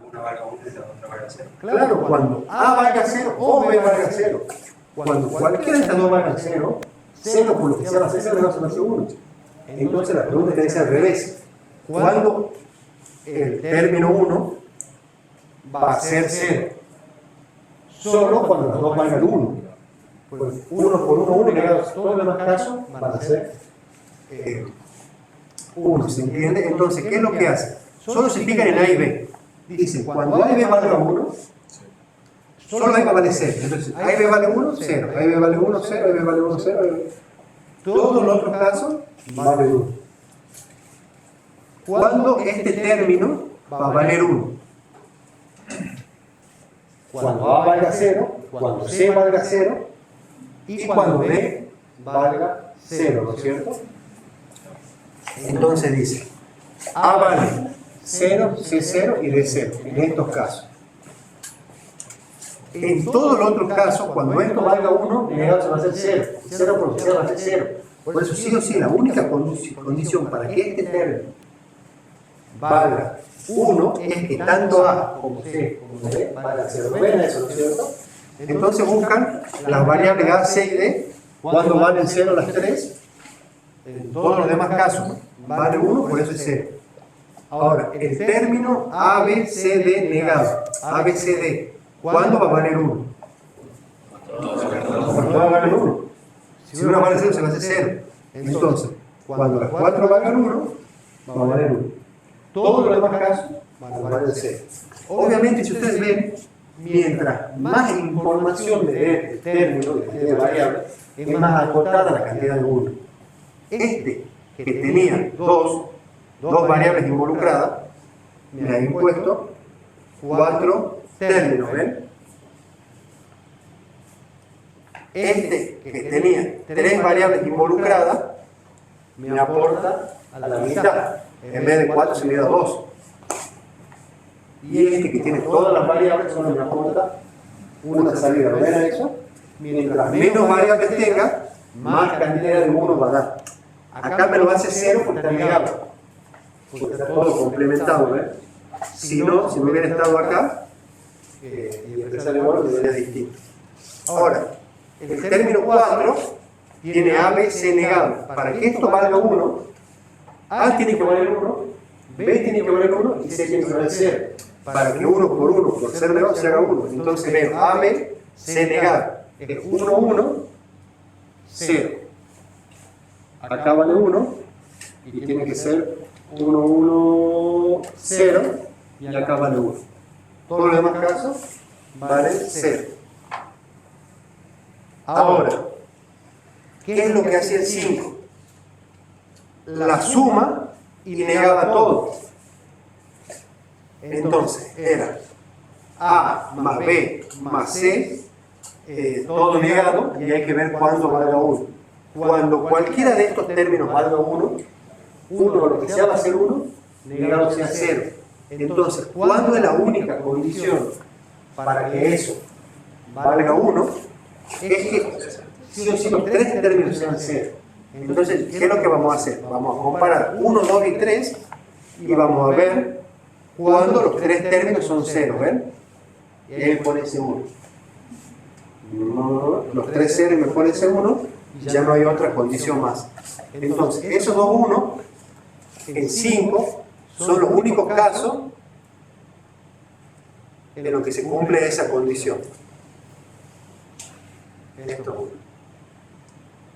Una valga 1 y la otra valga 0. Claro, cuando A valga 0 o B valga 0. Cuando cualquiera de estas dos valga 0, 0 por lo que sea va a ser 0, negado se va a ser 1. Entonces la pregunta tiene que ser al revés. ¿Cuándo el término 1 va a ser 0? Solo cuando las dos valgan 1. Pues 1 por 1, 1 y negado todos los demás casos van a ser 1. ¿Se entiende? Entonces, ¿qué es lo que hace? Solo se fijan en A y B. Dicen, cuando A y B valga 1, solo A y B vale 0. Entonces, A y B vale 1, 0. A y B vale 1, 0. A y B vale 1, 0. Todos los otros casos vale 1. Cuando este término va a valer 1. Cuando A valga 0, cuando C valga 0 y cuando B valga 0, ¿no es cierto? Entonces dice, A vale 0, C 0 y D 0, en estos casos. En todos los otros casos, cuando esto valga 1, negado se va a hacer 0. 0 por 0 va a ser 0. Por eso sí o sí, la única condición para que este término valga 1 es que tanto A como C como B valga 0. ¿Ven eso, no es cierto? Entonces buscan las variables A, C y D. Cuando valen 0 las 3, en todos los demás casos vale 1, por eso es 0. Ahora, el término ABCD negado, ABCD, ¿cuándo va a valer 1? Cuando va a valer 1. Si una vale 0, se va a hacer 0. Entonces, cuando las 4 valgan 1, va a valer 1. Todos los demás casos van a valer 0. Obviamente, si ustedes ven, mientras más información de término, de variable, es más acotada la cantidad de 1. Este, que tenía dos variables involucradas, me ha impuesto 4 términos, ¿ven? Este, que tenía 3 variables involucradas, me aporta a la mitad. En vez de 4 se me da 2. Y este que tiene todas las variables solo me aporta una salida. ¿Ven a eso? Mientras menos variables tenga, más cantidad de 1 va a dar. Acá me lo hace 0 porque está negado. Porque está todo complementado, ¿ven? Si no, si no hubiera estado acá, y expresar igual, me daría distinto. Ahora, el término 4 tiene A, B, C negado. Para que esto valga 1, A tiene que valer 1, B tiene que valer 1 y C tiene que valer 0. Para que 1 por 1 por ser negado se haga 1. Entonces veo A, B, C negado. Es 1, 1, 0. Acá vale 1 y tiene que ser 1, 1, 0 y acá vale 1. Todos los demás casos vale 0. Ahora, ¿qué es lo que hacía el 5? La suma y negaba todo. Entonces era A más B más C, todo negado, y hay que ver cuándo valga 1. Cuando cualquiera de estos términos valga 1, 1 lo que sea va a ser 1, negado sea 0. Entonces, ¿cuándo es la única condición para que eso valga 1? Es que sí o sí los 3 términos sean 0. Entonces, ¿qué es lo que vamos a hacer? Vamos a comparar 1, 2 y 3 y vamos a ver cuándo los 3 términos son 0, ¿ven? Y ahí pone ese 1. Los tres ceros me pone C1 y ya no hay otra condición más. Entonces, esos dos 1 en 5 son los únicos casos en los que se cumple esa condición. Esto es 1.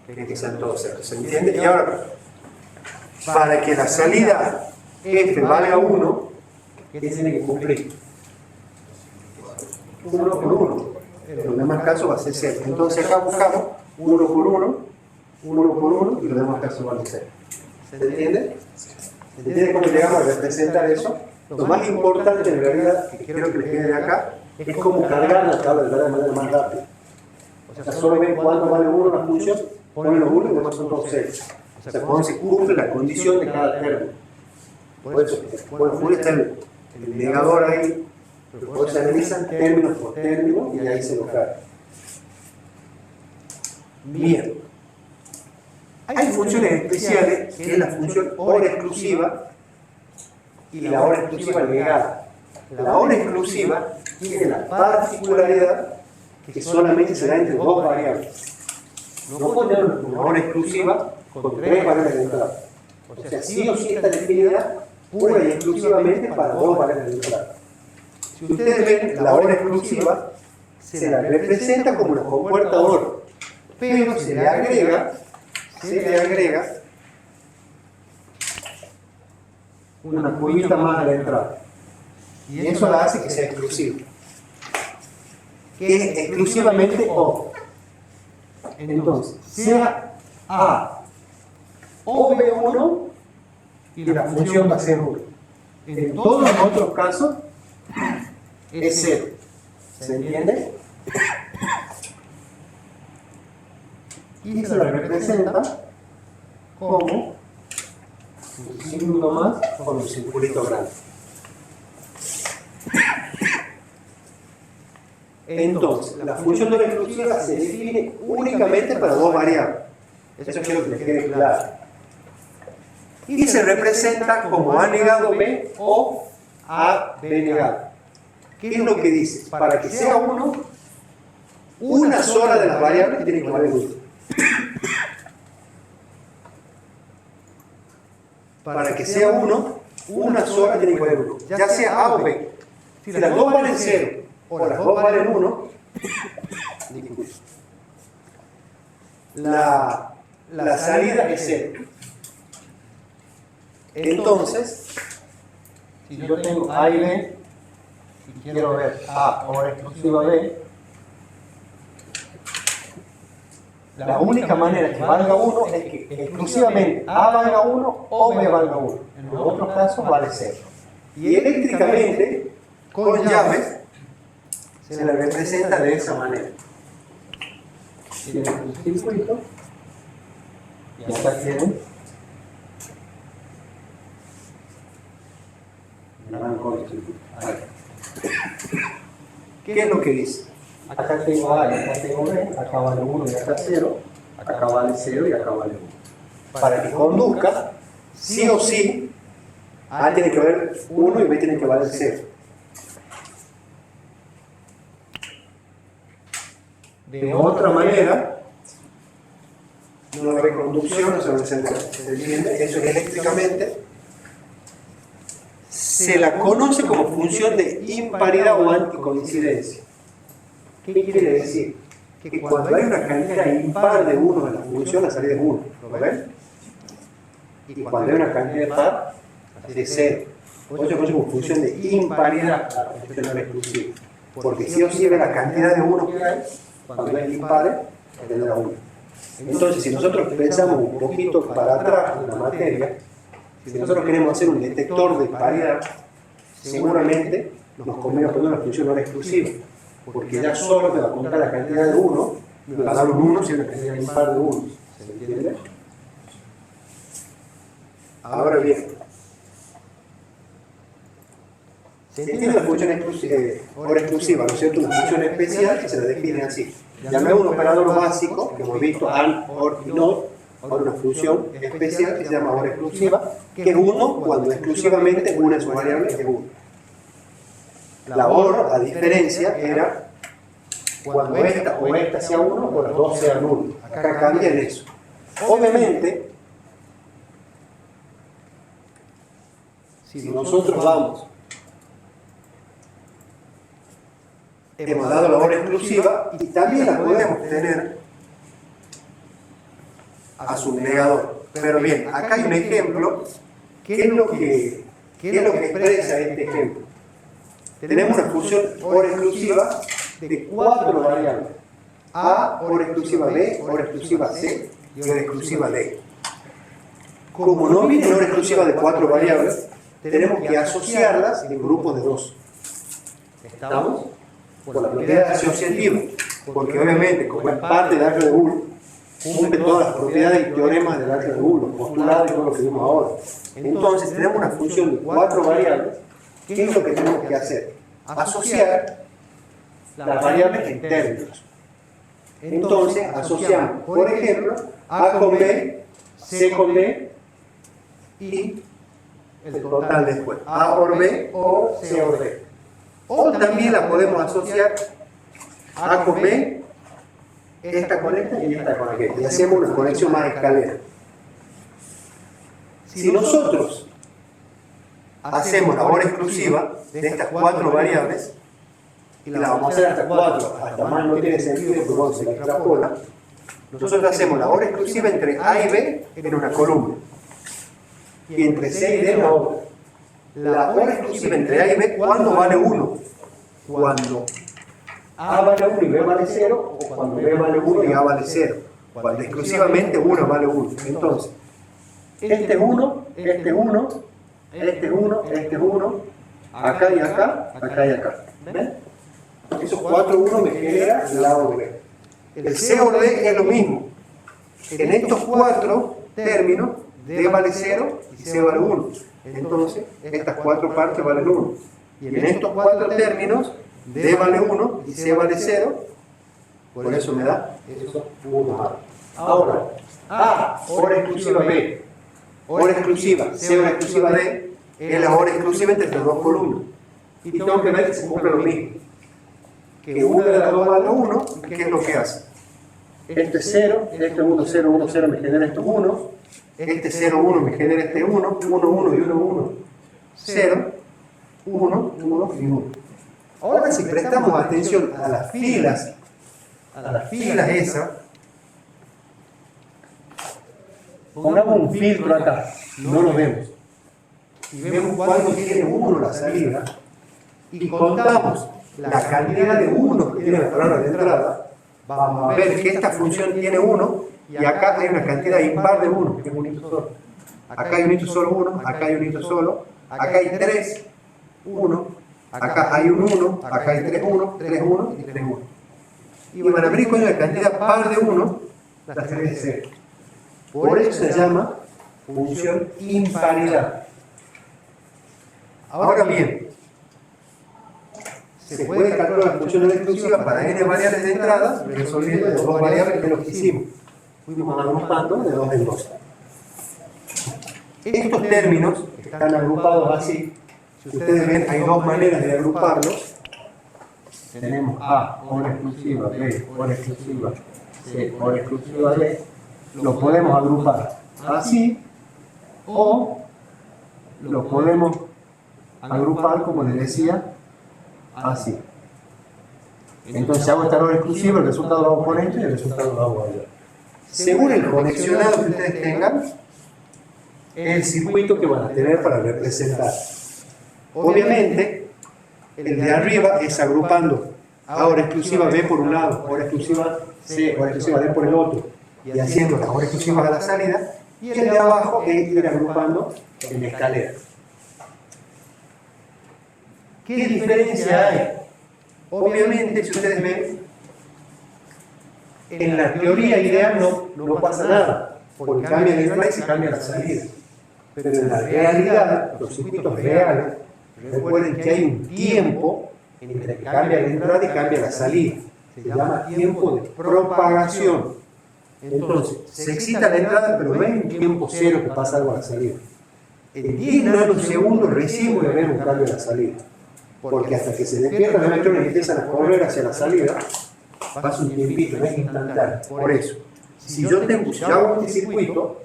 Tiene que ser todo cero. ¿Se entiende? Y ahora, para que la salida F valga 1, ¿qué tiene que cumplir? 1 por 1. En los demás casos va a ser 0. Entonces acá buscamos 1 por 1, 1 por 1 y los demás casos van a ser 0. ¿Se entiende? ¿Se entiende cómo llegamos a representar eso? Lo más importante en realidad, que quiero que les quede de acá, es cómo cargar la tabla de manera más rápida. O sea, solo ven cuánto vale 1 la función, ponen los 1 y demás son todos 0. O sea, cuando se cumple la condición de cada término. Por eso, puede estar el negador ahí, por eso se analizan términos por término y ahí se lo carga. Bien. Hay funciones especiales, que es la función hora exclusiva y la hora exclusiva negada. La hora exclusiva tiene la particularidad que solamente se da entre dos variables. No puede tener una hora exclusiva con tres variables de entrada. O sea, sí o sí está definida pura y exclusivamente para dos variables de entrada. Si ustedes ven, la hora exclusiva se la representa como una compuerta hora, pero se le agrega una curvita más a la entrada. Y eso la hace que sea exclusiva. Que es exclusivamente O. Entonces, sea A o B1 y la función va a ser 1. En todos los otros casos es 0. ¿Se entiende? Y se la representa como un símbolo más con un circulito grande. Entonces, la función de la exclusiva se define únicamente para dos variables. Eso quiero que les quede claro. Y se representa como A negado B o A B negado. ¿Qué es lo que dice? Para que sea 1, una sola de las variables tiene que valer 1. Para que sea 1, una sola tiene que valer 1. Ya sea A o B. Si las dos valen 0 o las dos valen 1, la salida es 0. Entonces, si yo tengo A y B, y quiero ver A hora exclusiva B, la única manera que valga 1 es que exclusivamente A valga 1 o B valga 1. En los otros casos vale 0. Y eléctricamente, con llaves, se la representa de esa manera. Tienen un circuito y acá tienen un gran cortocircuito. ¿Qué es lo que dice? Acá tengo A y acá tengo B, acá vale 1 y acá 0, acá vale 0 y acá vale 1. Para que conduzca, sí o sí, A tiene que valer 1 y B tiene que valer 0. De otra manera, no va a haber conducción, no se va a encender. ¿Se entiende? Eso es eléctricamente. Se la conoce como función de imparidad o anticoincidencia. ¿Qué quiere decir? Que cuando hay una cantidad impar de 1 en la función, la salida es 1. ¿Lo ven? Y cuando hay una cantidad par, es 0. Por eso se conoce como función de imparidad, la función no exclusiva. Porque sí o sí ve la cantidad de 1 que hay, cuando hay impares, tendrá 1. Entonces, si nosotros pensamos un poquito para atrás en la materia, si nosotros queremos hacer un detector de paridad, seguramente nos conviene poner una función no exclusiva, porque ya solo me va a contar la cantidad de 1, me va a dar un 1 si hay una cantidad impar de 1. ¿Se entiende? Ahora bien, se entiende la función hora exclusiva, ¿no es cierto? Una función especial que se la define así. Llamemos un operador básico, que hemos visto, AND, OR y NOT, ahora una función especial que se llama hora exclusiva, que es 1 cuando exclusivamente una de sus variables es 1. La OR, a diferencia, era cuando esta o esta sea 1 o las dos sean 1. Acá cambia en eso. Obviamente, si nosotros vamos, hemos dado la hora exclusiva y también la podemos tener a subnegador. Pero bien, acá hay un ejemplo. ¿Qué es lo que expresa este ejemplo? Tenemos una función hora exclusiva de 4 variables. A, hora exclusiva B, hora exclusiva C y hora exclusiva D. Como no viene hora exclusiva de 4 variables, tenemos que asociarlas en grupos de 2. ¿Estamos? Por la propiedad asociativa. Porque obviamente, como es parte del álgebra de Boole, cumple todas las propiedades y teoremas del álgebra de Boole, los postulados y todo lo que vimos ahora. Entonces, tenemos una función de 4 variables. ¿Qué es lo que tenemos que hacer? Asociar las variables en términos. Entonces, asociamos, por ejemplo, A con B, C con D y el total después. A por B o C por D. O también la podemos asociar A con B, esta con esta y esta con aquella. Y hacemos una conexión más escalera. Si nosotros hacemos la hora exclusiva de estas 4 variables, y la vamos a hacer hasta 4, hasta más no tiene sentido porque cuando se la extrapola, nosotros hacemos la hora exclusiva entre A y B en una columna, y entre C y D en la otra. La hora exclusiva entre A y B, ¿cuándo vale 1? Cuando A vale 1 y B vale 0, o cuando B vale 1 y A vale 0. Cuando exclusivamente 1 vale 1. Entonces, este es 1, este es 1, este es 1, este es 1, acá y acá, acá y acá. ¿Ven? Esos 4 1 me genera el lado de B. El C o D es lo mismo. En estos 4 términos, D vale 0 y C vale 1. Entonces, estas 4 partes valen 1. Y en estos 4 términos, D vale 1 y C vale 0. Por eso me da eso 1 más. Ahora, A, hora exclusiva B, hora exclusiva C, hora exclusiva D, es la hora exclusiva entre las dos columnas. Y tengo que ver que se cumple lo mismo. Que una de las dos vale 1, ¿y qué es lo que hace? Este 0, este 1, 0, 1, 0 me genera estos 1, este 0, 1 me genera este 1, 1, 1 y 1, 1, 0, 1, 1 y 1. Ahora si prestamos atención a las filas esas, pongamos un filtro acá, no lo vemos. Y vemos cuándo tiene 1 la salida, y contamos la cantidad de 1 que tiene la palabra de entrada, vamos a ver que esta función tiene 1 y acá hay una cantidad impar de 1, que es un hito solo. Acá hay un hito solo 1, acá hay un hito solo, acá hay 3, 1, acá hay un 1, acá hay 3, 1, 3, 1 y 3, 1. Y van a abrir con la cantidad par de 1, las 3 de 0. Por eso se llama función imparidad. Ahora bien, se puede calcular la función exclusiva para n variables de entrada, resolviendo de 2 variables que es lo que hicimos. Fuimos agrupando de 2 en 2. Estos términos están agrupados así. Si ustedes ven, hay 2 maneras de agruparlos. Tenemos A, hora exclusiva, B, hora exclusiva, C, hora exclusiva, D. Lo podemos agrupar así, o lo podemos agrupar, como les decía, así. Entonces hago esta hora exclusiva, el resultado lo hago por esto y el resultado lo hago allá. Según el conexionado que ustedes tengan, es el circuito que van a tener para representar. Obviamente, el de arriba es agrupando a hora exclusiva B por un lado, hora exclusiva C, hora exclusiva D por el otro, y haciendo las horas exclusivas a la salida, y el de abajo es ir agrupando en escalera. ¿Qué diferencia hay? Obviamente, si ustedes ven, en la teoría ideal no pasa nada, porque cambia la entrada y se cambia la salida. Pero en la realidad, los circuitos reales, recuerden que hay un tiempo entre que cambia la entrada y cambia la salida. Se llama tiempo de propagación. Entonces, se excita la entrada, pero no hay un tiempo cero que pasa algo a la salida. En 10 nanosegundos recién voy a ver un cambio a la salida. Porque hasta que se despiertan los electrones y empiezan a correr hacia la salida, pasa un tiempito, no es instantáneo. Por eso, si yo hago este circuito,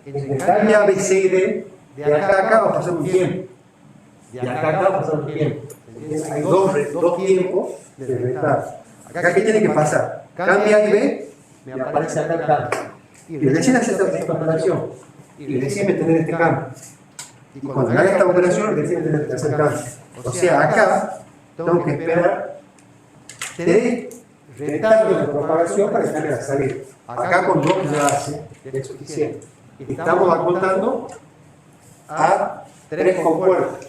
entre cada llave C y D, de acá a acá va a pasar un tiempo. De acá a acá va a pasar un tiempo. Hay dos tiempos de retardo. Acá, ¿qué tiene que pasar? Cambia A y B, me aparece acá el cambio. Y recién hace esta operación. Y recién me tener este cambio. Y cuando haga esta operación, recién tener que hacer cambio. O sea, acá tengo que esperar 3 retardos de propagación para que salga la salida. Acá con 2 ya hace, es suficiente. Estamos apuntando a 3 compuertas.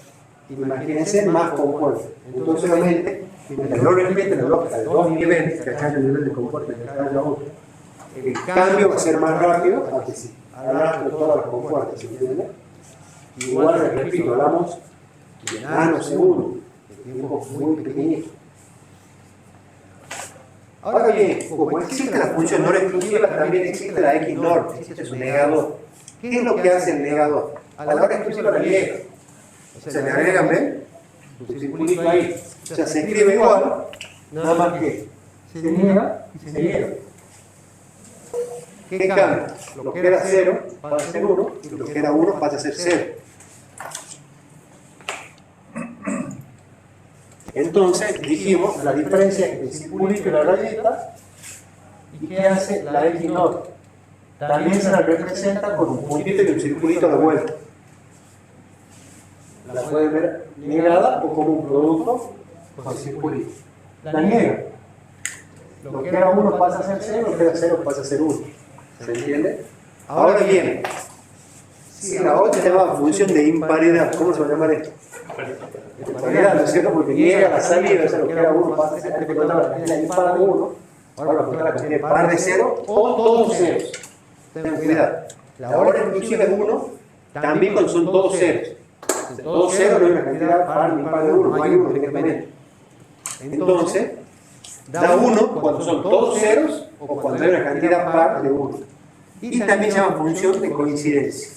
Imagínense más compuertas. Entonces, obviamente, mientras no respeten la lógica de 2 niveles, que acá hay un nivel de compuerta y que acá hay otro, el cambio va a ser más rápido a que si arrastro todas las compuertas, ¿se entiende? Igual, repito, hablamos de nanosegundos, de tiempos muy pequeñitos. Ahora bien, como existe la función NOR exclusiva, también existe la XNOR, existe su negador. ¿Qué es lo que hace el negador? A la hora exclusiva la niega. Se le agregan, ¿ven? Su circulito ahí. O sea, se escribe igual, nada más que se niega y se niega. ¿Qué cambia? Lo que era 0 pasa a ser 1 y lo que era 1 pasa a ser 0. Entonces dijimos la diferencia entre el circulito y la rayita. ¿Y qué hace la XNOR? También se la representa con un puntito y un circulito a la vuelta. La pueden ver negada o como un producto con circulito. La niega. Lo que era 1 pasa a ser 0, lo que era 0 pasa a ser 1. ¿Se entiende? Ahora bien, si la otra se llama función de imparidad, ¿cómo se va a llamar esto? Imparidad, ¿no es cierto? Porque niega la salida, o sea, lo que era 1 pasa a ser, antes contaba la cantidad impar de 1, ahora va a contar la cantidad par de 0 o todos ceros. Ten cuidado. La hora exclusiva es 1, también cuando son todos ceros. Todos ceros no hay una cantidad par ni impar de 1, no hay 1 directamente. Entonces, da 1 cuando son todos ceros o cuando hay una cantidad par de 1. Y también se llama función de coincidencia.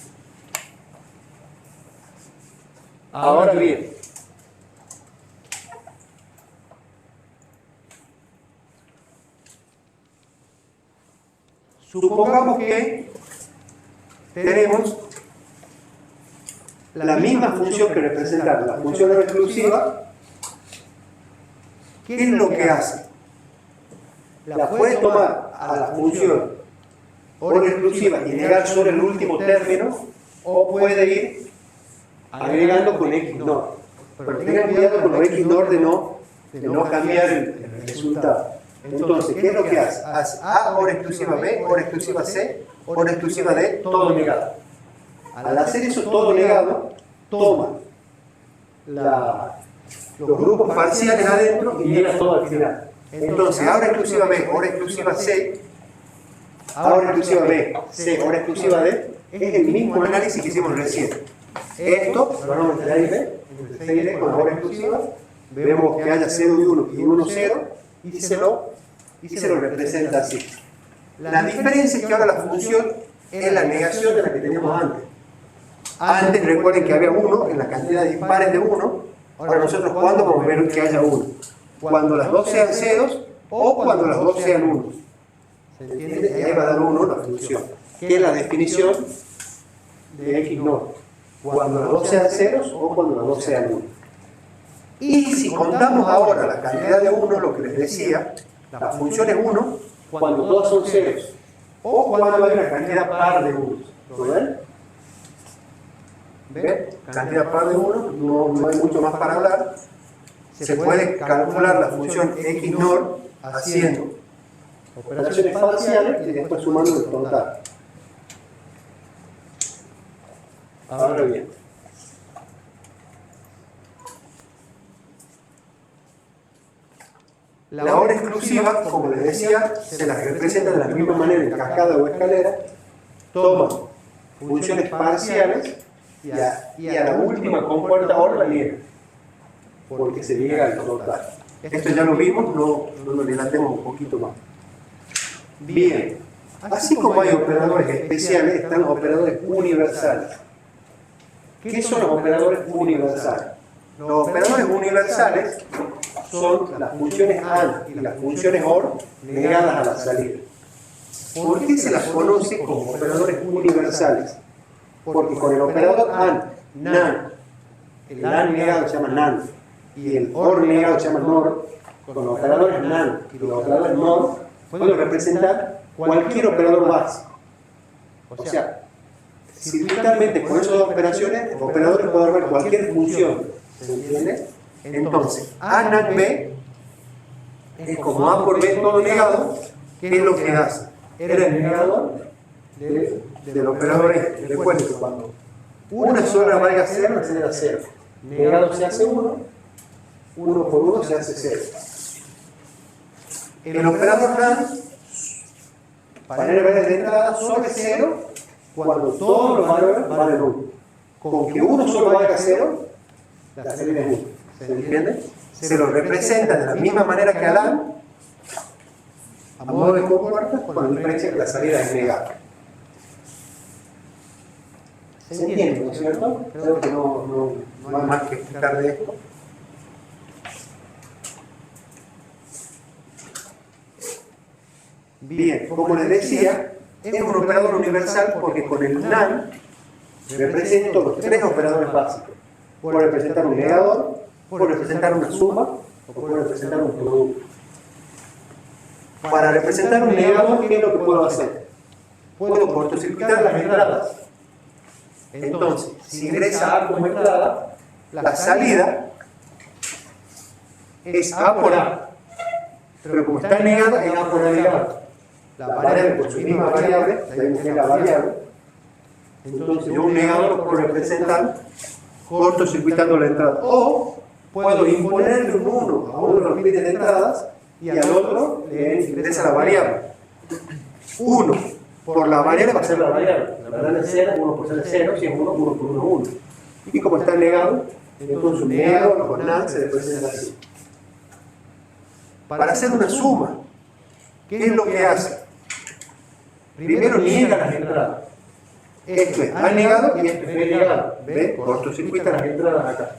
Ahora bien, supongamos que tenemos la misma función que representa la función no exclusiva. ¿Qué es lo que hace? La puede tomar a la función OR exclusiva y negar sobre el último término, o puede ir agregando con XNOR. Pero tengan cuidado con los XNOR de no cambiar el resultado. Entonces, ¿qué es lo que hace? Hace A, OR exclusiva B, OR exclusiva C, OR exclusiva D, todo negado. Al hacer eso todo negado, toma los grupos parciales adentro y llega todo al final. Entonces, ahora exclusiva B, ahora exclusiva C, ahora exclusiva B, C, ahora exclusiva D, es el mismo análisis que hicimos recién. Esto, lo vamos a meter ahí, ¿ven? Entre C y D con ahora exclusiva, vemos que haya 0 y 1 y 1, 0, y se lo representa así. La diferencia es que ahora la función es la negación de la que teníamos antes. Antes recuerden que había 1 en la cantidad de dispares de 1. Ahora nosotros, ¿cuándo vamos a ver que haya 1? Cuando las dos sean ceros o cuando las dos sean 1. ¿Se entiende? Y ahí va a dar 1 la función, que es la definición de XNOR. Cuando las dos sean ceros o cuando las dos sean 1. Y si contamos ahora la cantidad de 1, lo que les decía, la función es 1 cuando todas son ceros o cuando hay una cantidad par de 1. ¿Lo ven? ¿Ven? Cantidad par de 1, no hay mucho más para hablar. Se puede calcular la función XNOR haciendo operaciones parciales y después sumando el total. Ahora bien, la hora exclusiva, como les decía, se las representa de la misma manera en cascada o escalera. Toma funciones parciales y a la última compuerta hora la niega, porque se llega al total. Esto ya lo vimos, no lo dilatemos un poquito más. Bien, así como hay operadores especiales, están los operadores universales. ¿Qué son los operadores universales? Los operadores universales son las funciones AND y las funciones OR negadas a la salida. ¿Por qué se las conoce como operadores universales? Porque con el operador AND, NAND, el AND negado se llama NAND y el OR negado se llama NOR, con los operadores NAND y los operadores NOR puedo representar cualquier operador básico. O sea, circuitalmente con esas dos operaciones, los operadores pueden dar cualquier función. ¿Se entiende? Entonces, A NAND B es como A por B todo negado. ¿Qué es lo que hace? Era el negado del operador este. Recuerden que cuando una sola valga 0, acelera 0. Negado se hace 1, 1 por 1 se hace 0. El operador NAND, panel de entrada, sobre 0 cuando todos los valores valen 1. Con que uno solo valga 0, la salida es 1. ¿Se entiende? Se lo representa de la misma manera que Adán, a modo de compuertas, con la diferencia que la salida es negada. ¿Se entiende, no es cierto? Creo que no hay más que explicar de esto. Bien, como les decía, es un operador universal porque con el NAND represento los tres operadores básicos. Puede representar un negador, puede representar una suma o puede representar un producto. Para representar un negador, ¿qué es lo que puedo hacer? Puedo cortocircuitar las entradas. Entonces, si ingresa A como entrada, la salida es A por A. Pero como está negada, es A por A negado. La variable por su misma variable, la vemos que es la variable. Entonces, yo un negador lo puedo representar cortocircuitando la entrada. O puedo imponerle un 1 a uno de los bits de entradas y al otro le ingresa la variable. 1 por la variable va a ser la variable. La variable es 0, 1 por ser 0, si es 1, 1 por 1 es 1. Y como está negado, entonces un negado con NAND se representa así. Para hacer una suma, ¿qué es lo que hace? Primero niega las entradas. Esto es A negado y esto es B negado. ¿Ve? Cortocircuita las entradas acá.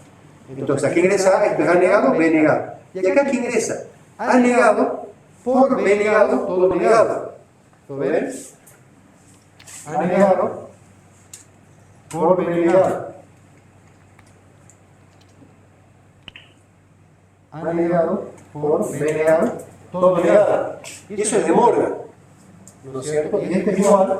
Entonces aquí ingresa A, esto es A negado, B negado. Y acá aquí ingresa A negado por B negado, todo negado. ¿Lo ven? A negado por B negado. A negado por B negado, todo negado. Y eso es de Morgan, ¿no es cierto? Y este es igual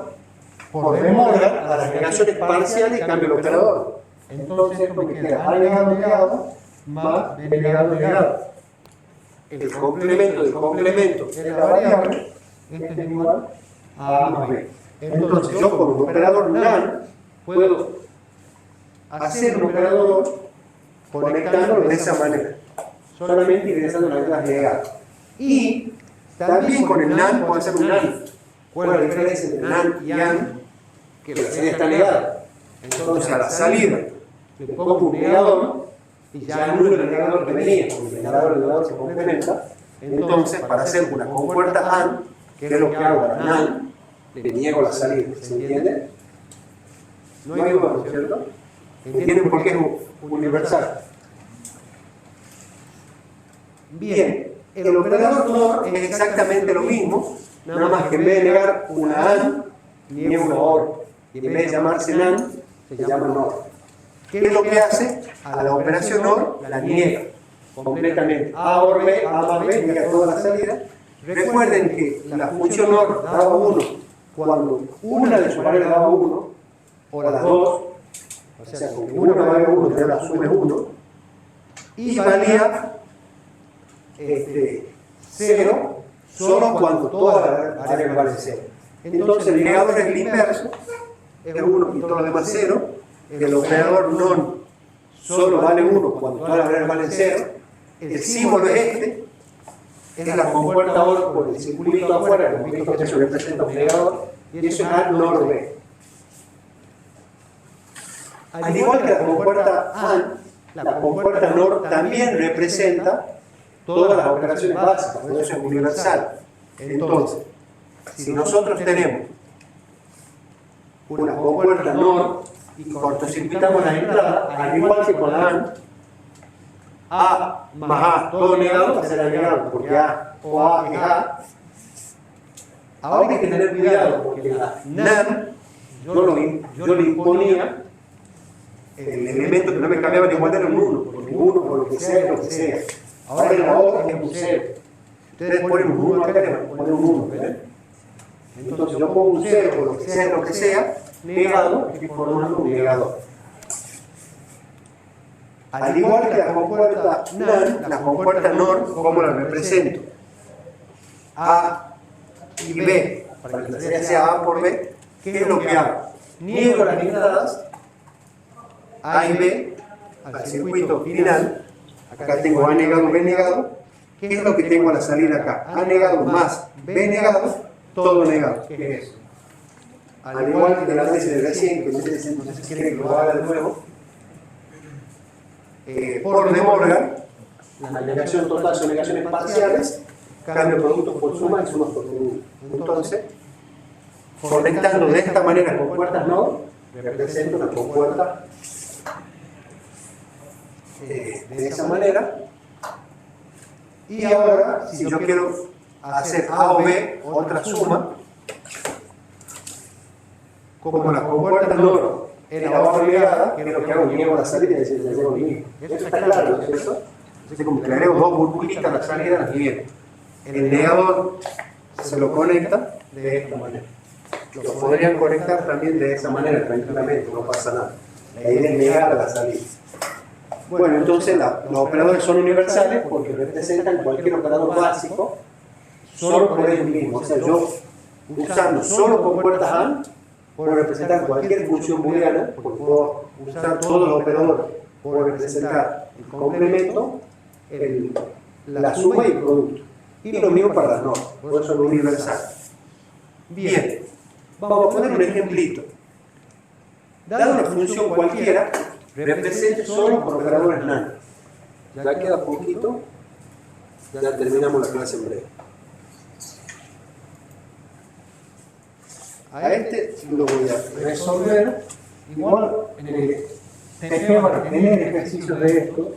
por De Morgan a las negaciones parciales y cambio el operador. Entonces esto me queda A negado negado más B negado negado. El complemento del complemento es la variable, este es igual a A más B. Entonces yo con un operador NAND puedo hacer un operador conectándolo de esa manera, solamente ingresando las letras negadas. Y también con el NAND puedo hacer un NAND. ¿Cuál es la diferencia entre NAND y AND? Que la salida está negada. Entonces a la salida le pongo un negador y ya anulo el negador que venía, porque el negador se complementa. Entonces para hacer una compuerta AND, que es lo que hago para NAND, le niego la salida. ¿Se entiende? No hay duda, ¿no es cierto? ¿Entienden por qué es universal? Bien, el operador NOR es exactamente lo mismo, nada más que en vez de negar una AND, niega una OR. Y en vez de llamarse NAND, se llama NOR. ¿Qué es lo que hace? A la operación NOR la niega completamente. A OR B, A más B, niega toda la salida. Recuerden que la función NOR daba 1 cuando una de sus variables daba 1, o las dos, o sea, con que una valga 1, ya la suma es 1, y valía 0 solo cuando todas las variables valen 0. Entonces el negador es el inverso, es 1 y todo lo demás 0. El operador non solo vale 1 cuando todas las variables valen 0. El símbolo es este, es la compuerta OR por el circulito afuera, como visto que eso representa un negador, y eso es A NOR B. Al igual que la compuerta AND, la compuerta NOR también representa todas las operaciones básicas, por eso es universal. Entonces, si nosotros tenemos una compuerta NOR y cortocircuitamos la entrada, al igual que con la AND, A más A, todo negado, será negado, porque A o A es A. Ahora hay que tener cuidado, porque la NAND, yo le imponía el elemento que no me cambiaba la igualdad era un 1, porque 1 o lo que sea es lo que sea. Ahora en la otra es un 0. Ustedes ponen un 1 acá, le ponen un 1, ¿ven? Entonces yo pongo un 0 o lo que sea es lo que sea, negado, estoy formando un negador. Al igual que la compuerta NAND, la compuerta NOR, ¿cómo la represento? A y B, para que la serie sea A por B, ¿qué es lo que hago? Niego las entradas A y B al circuito final. Acá tengo A negado, B negado. ¿Qué es lo que tengo a la salida acá? A negado más B negado, todo negado. ¿Qué es eso? Al igual que el análisis de recién, que no sé si quieren que lo haga de nuevo, por De Morgan, la negación total son negaciones parciales, cambio productos por suma y sumas por producto. Entonces, conectando de esta manera compuertas NOR, represento una compuerta de esa manera. Y ahora, si yo quiero hacer A o B, otra suma, como la compuerta NOR era A obligada, que es lo que hago, niego la salida y decir, le llevo el mismo. Esto está claro, ¿no es cierto? Entonces, como que le agrego dos burbujitas a la salida, las niego. El negador se lo conecta de esta manera. Lo podrían conectar también de esa manera, tranquilamente, no pasa nada. La idea es negar a la salida. Bueno, entonces los operadores son universales porque representan cualquier operador básico solo por ellos mismos. O sea, yo usando solo compuertas AND puedo representar cualquier función booleana, porque puedo usar todos los operadores, puedo representar el complemento, la suma y el producto. Y lo mismo para las normas, por eso son universales. Bien, vamos a poner un ejemplito. Dado una función cualquiera, represente solo por operadores NAND. Ya queda poquito, ya terminamos la clase en breve. A este lo voy a resolver. Igual en el TP van a tener ejercicios de esto,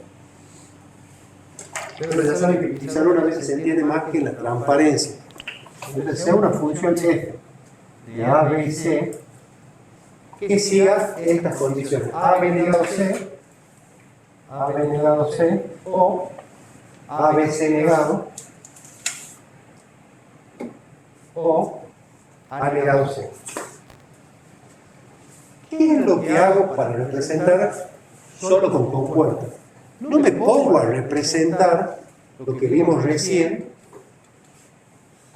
pero ya saben que utilizar una vez se entiende más que la transparencia. Entonces, sea una función F de A, B y C que siga estas condiciones: A, B negado C, A, B negado C, o A, B, C negado, o A negado C. ¿Qué es lo que hago para representar solo con compuertas? No me pongo a representar lo que vimos recién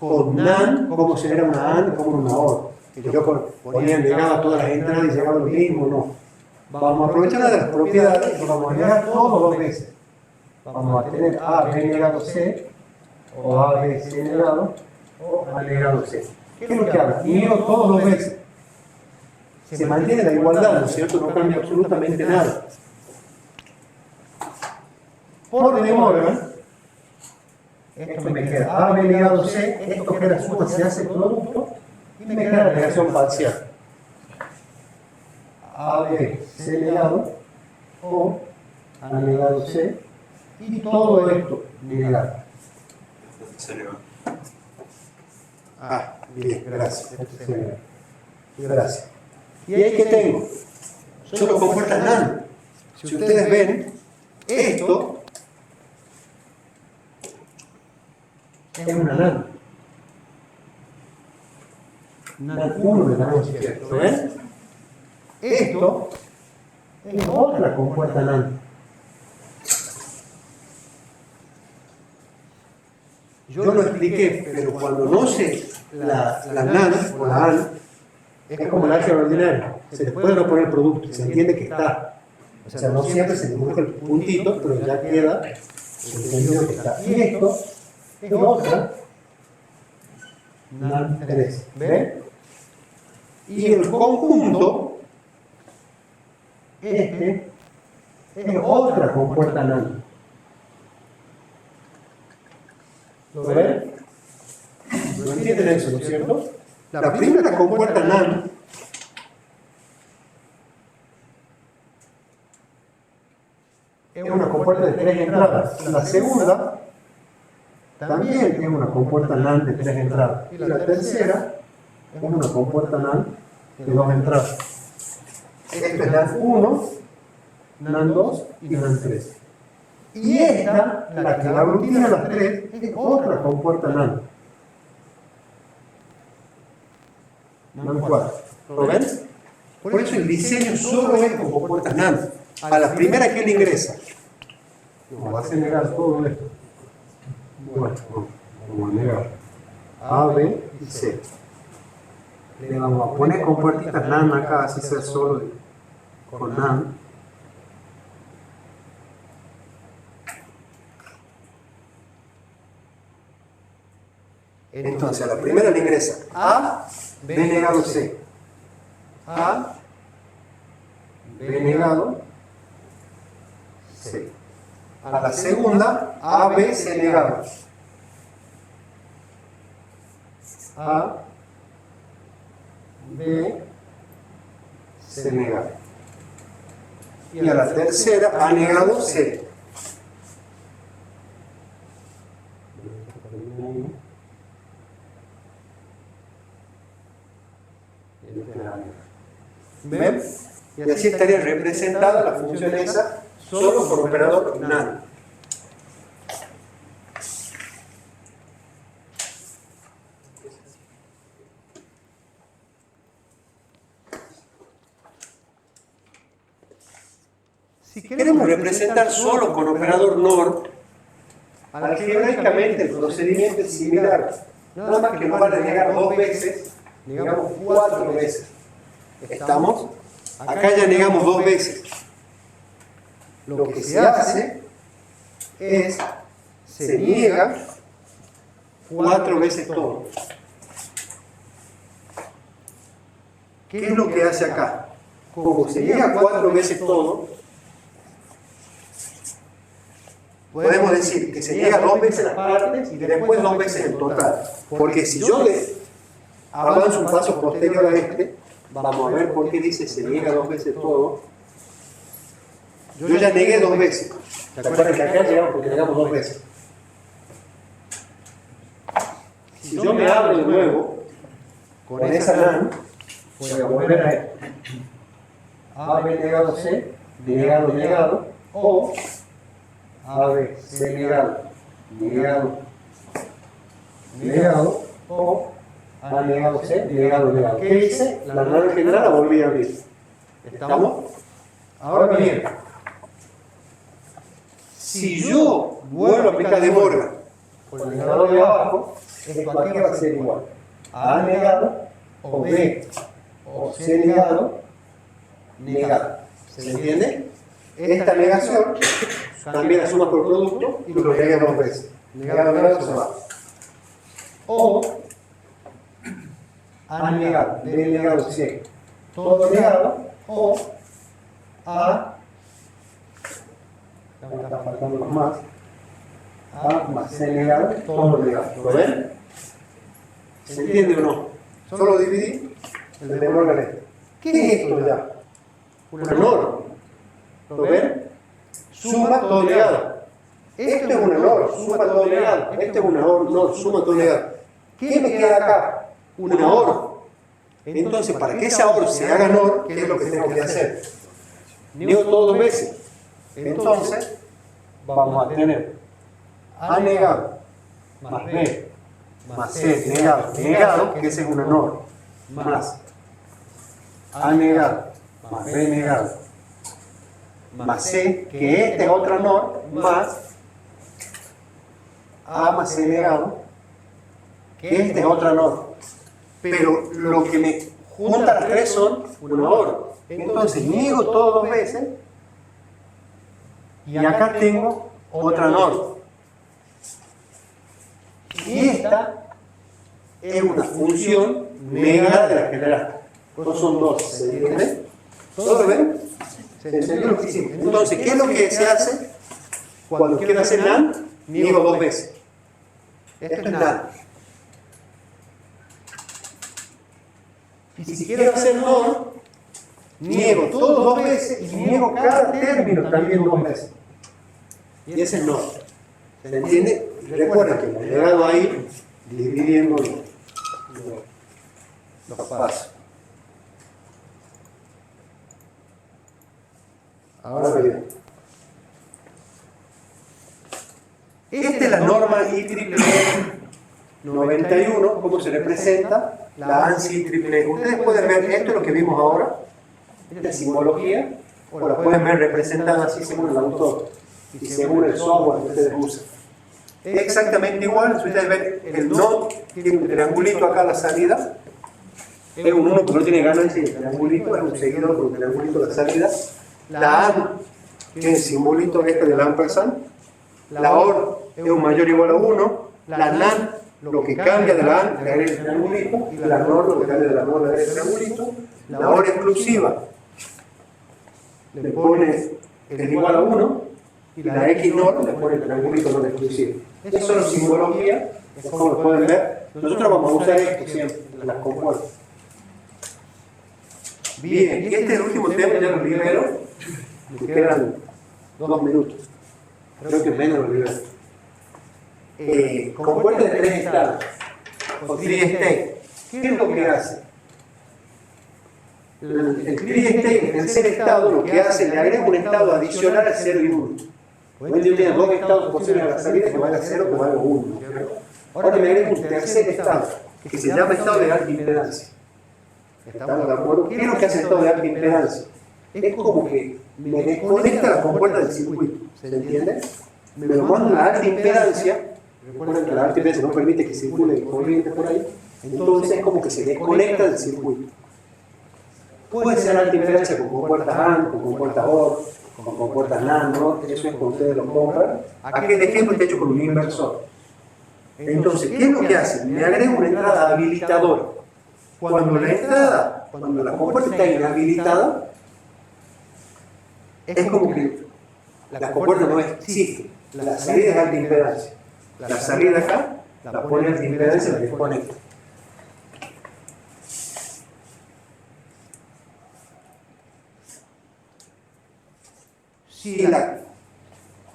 con NAND, como si era una AND, como una OR. Que yo ponía negado todas las entradas y llegaba lo mismo, no. Vamos a aprovechar una de las propiedades y vamos a negar todo dos veces. Vamos a tener A, B negado C, o A, B, C negado, o A negado C. ¿Qué es lo que hago? Niego todo dos veces. Se mantiene la igualdad, ¿no es cierto? No cambia absolutamente nada. Por De Morgan, esto me queda A, B negado C, esto queda suma, se hace producto, y me queda la negación parcial. A, B, C negado, o A negado C, y todo esto negado. Ah, bien, gracias. Gracias. ¿Y ahí qué tengo? Solo compuertas NAND. Si ustedes ven, esto es una NAND. NAND 1 de la mano izquierda. ¿Lo ven? Esto es otra compuerta NAND. Yo lo expliqué, pero cuando no sé la NAND o la AND, es como el álgebra ordinaria. Se le puede no poner producto, se entiende que está. O sea, no siempre se dibuja el puntito, pero ya queda entendido que está. Y esto es otra NAND 3. ¿Ven? Y el conjunto, este, es otra compuerta NAND. ¿Lo ven? ¿No entienden eso, no es cierto? La primera compuerta NAND es una compuerta de 3 entradas. La segunda también es una compuerta NAND de 3 entradas. Y la tercera es una compuerta NAND de 2 entradas. Esto es NAND 1, NAND 2 y NAND 3. Y esta, la que aglutina las 3, es otra compuerta NAND. NAND 4. ¿Lo ven? Por eso el diseño solo es con compuertas NAND. A la primera que él ingresa, no va a negar todo esto. Bueno, vamos a negar A, B y C. Le vamos a poner compuertitas NAND acá, así sea solo con NAND. Entonces, a la primera le ingresa A, B negado C. A, B negado C. A la segunda, A, B, C negado. A, B, C negado. Y a la tercera, A negado, C. ¿Ven? Y así estaría representada la función esa solo por operador NAND. Si queremos representar solo con operador NOR, algebraicamente el procedimiento es similar, nada más que nos van a negar 2 veces, negamos 4 veces. ¿Estamos? Acá ya negamos 2 veces. Lo que se hace es, se niega 4 veces todo. ¿Qué es lo que hace acá? Como se niega 4 veces todo, podemos decir que se niega 2 veces las partes y después 2 veces el total. Porque si yo le avanzo un paso posterior a este, vamos a ver por qué dice se niega 2 veces todo. Yo ya negué 2 veces. ¿Se acuerdan que acá llegamos porque negamos 2 veces? Si yo me abro de nuevo con esa NAND, voy a volver a esto. A, B negado, C, negado, negado, o A, B, C negado, negado, negado, o A negado, C, negado, negado. ¿Qué hice? La NAND general la volví a abrir. ¿Estamos? Ahora bien, si yo vuelvo a aplicar de Morgan con el negado de abajo, esto aquí va a ser igual. A negado, o B, o C negado, negado. ¿Se entiende? Esta negación también la suma por producto y lo nega 2 veces. Negado, negado, se va. O A negado, B negado, C, todo negado, o A, está faltando los más, A más C negado, todo negado. ¿Lo ven? ¿Se entiende o no? Solo dividí el de Morgan este. ¿Qué es esto ya? Una NOR. ¿Lo ven? Suma todo negado. Esto es una NOR, suma todo negado. Esto es una NOR, suma todo negado. ¿Qué me queda acá? Una OR. Entonces, para que esa OR se haga NOR, ¿qué es lo que tengo que hacer? Niego todo 2 veces. Entonces, vamos a tener A negado más B más C negado, negado, que ese es una NOR, más A negado más B negado más C, que esta es otra NOR, más A más C negado, que esta es otra NOR. Pero lo que me junta las 3 son una OR. Entonces niego todo 2 veces y acá tengo otra NOR. Y esta es una función negada de la general. No son 2, ¿se entiende? ¿Todo lo ven? ¿Se entendió lo que hicimos? Entonces, ¿qué es lo que se hace cuando quiero hacer NAND? Niego 2 veces. Esto es NAND. Y si quiero hacer NOR, niego todo 2 veces y niego cada término también 2 veces. y ese es norte. ¿Se entiende? Recuerda que hemos llegado ahí dividiendo los pasos. Ahora bien, esta es la norma IEEE 91, cómo se representa la ANSI IEEE. Ustedes pueden ver, esto es lo que vimos ahora, esta es simbología, o la pueden ver representada así según el autor y según el software que ustedes usan. Es exactamente igual, si ustedes ven, el no tiene un triangulito acá a la salida, es un 1 que no tiene ganancia y el triangulito es un seguidor con un triangulito a la salida. La A tiene el simbolito este del ampersand, la OR es un mayor o igual a 1, la NAN lo que cambia de la AN le agrega el triangulito, y la NOR lo que cambia de la NOR le agrega el triangulito, la OR exclusiva le pone el igual a 1 y la X NOR le pone el triangulito no exclusivo. Eso es solo simbología, es como lo pueden ver. Nosotros vamos a usar esto siempre, las compuertas. Bien, y este es el último tema, ya lo libero. Me quedan 2 minutos. Creo que menos lo libero. Compuerta de 3 estados, o 3 state. ¿Qué es lo que hace? El 3 state, el tercer estado, lo que hace, le agrega un estado adicional al 0 y 1. Hoy en día tiene 2 estados posibles a la salida, que valga 0 o que valga 1. Ahora me agrega un tercer estado, que se llama estado de alta impedancia. ¿Estamos de acuerdo? ¿Qué es lo que hace el estado de alta impedancia? Es como que me desconecta la compuerta del circuito. ¿Se entiende? Me lo manda a la alta impedancia. Recuerden que la alta impedancia no permite que circule corriente por ahí. Entonces es como que se desconecta del circuito. Puede ser alta impedancia con compuertas AND, con compuertas OR, con compuertas NAND, ¿no? Eso es cuando ustedes lo compran. Aquí el ejemplo está hecho con un inversor. Entonces, ¿qué es lo que hace? Me agrega una entrada habilitadora. Cuando la compuerta está inhabilitada, es como que la compuerta no existe. La salida es alta impedancia. La salida acá, la pone alta impedancia y la desconecta. Si la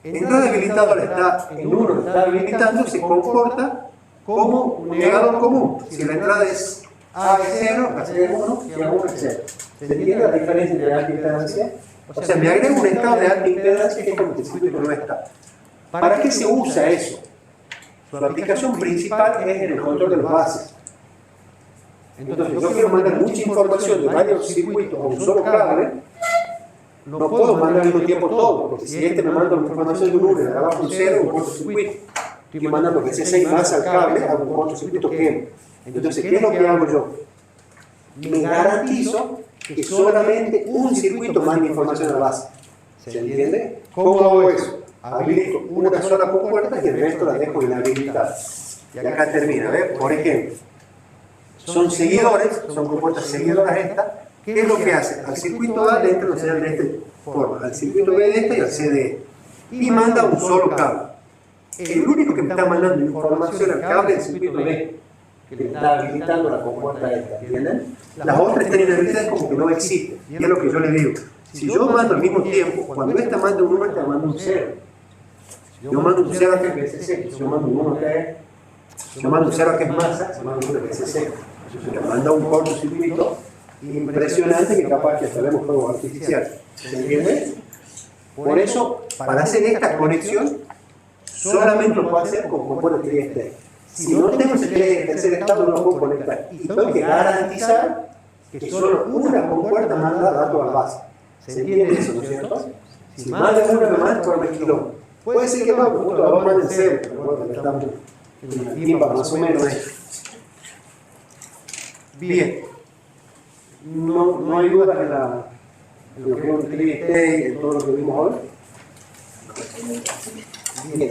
entrada habilitadora está en 1, lo está habilitando, se comporta como un negador común. Si la entrada es A es 0, la salida es 1 y A1 es 0. ¿Se entiende la diferencia entre alta impedancia? O sea, me agrego un estado de alta impedancia que es como que el circuito no está. ¿Para qué se usa eso? Su aplicación principal es en el control de los bases. Entonces, yo quiero mandar mucha información de varios circuitos con un solo cable. No puedo mandar al mismo tiempo todo, porque si este me manda una información de un 1 y de abajo un 0, un cortocircuito. Estoy mandando que C6 más al cable, hago un cortocircuito quemo. Entonces, ¿qué es lo que hago yo? Me garantizo que solamente un circuito manda información a la base. ¿Se entiende? ¿Cómo hago eso? Habilito una sola compuerta y el resto la dejo inhabilitada. Y acá termina, ¿ves? Por ejemplo, son seguidores, son compuertas seguidoras estas. ¿Qué es lo que hace? Al circuito A le entra una señal de esta forma, al circuito B de esta y al C de esta. Y manda un solo cable. El único que me está mandando información al cable es el circuito B, que le está habilitando la compuerta esta, ¿entienden? Las otras están inhabilitadas como que no existen. Y es lo que yo les digo. Si yo mando al mismo tiempo, cuando esta manda un 1, esta manda un 0. Si yo mando un 0 a que es BCC, si yo mando un 1 a que es, si yo mando un 0 a que es masa, se manda un 1 a BCC. Se manda un cortocircuito impresionante que capaz que hasta vemos fuego artificial. ¿Se entiende? Por eso, para hacer esta conexión, solamente lo puedo hacer con compuertas trieste. Si no tengo ese tercer estado, no lo puedo conectar. Y tengo que garantizar que solo una compuerta manda datos a la base. ¿Se entiende eso, no es cierto? Si manda una, me manda por el kilómetro. Puede ser que no, porque la dos manden 0, pero bueno, estamos en la timba más o menos. Bien. No hay dudas en lo que es un trieste, en todo lo que vimos hoy. Bien.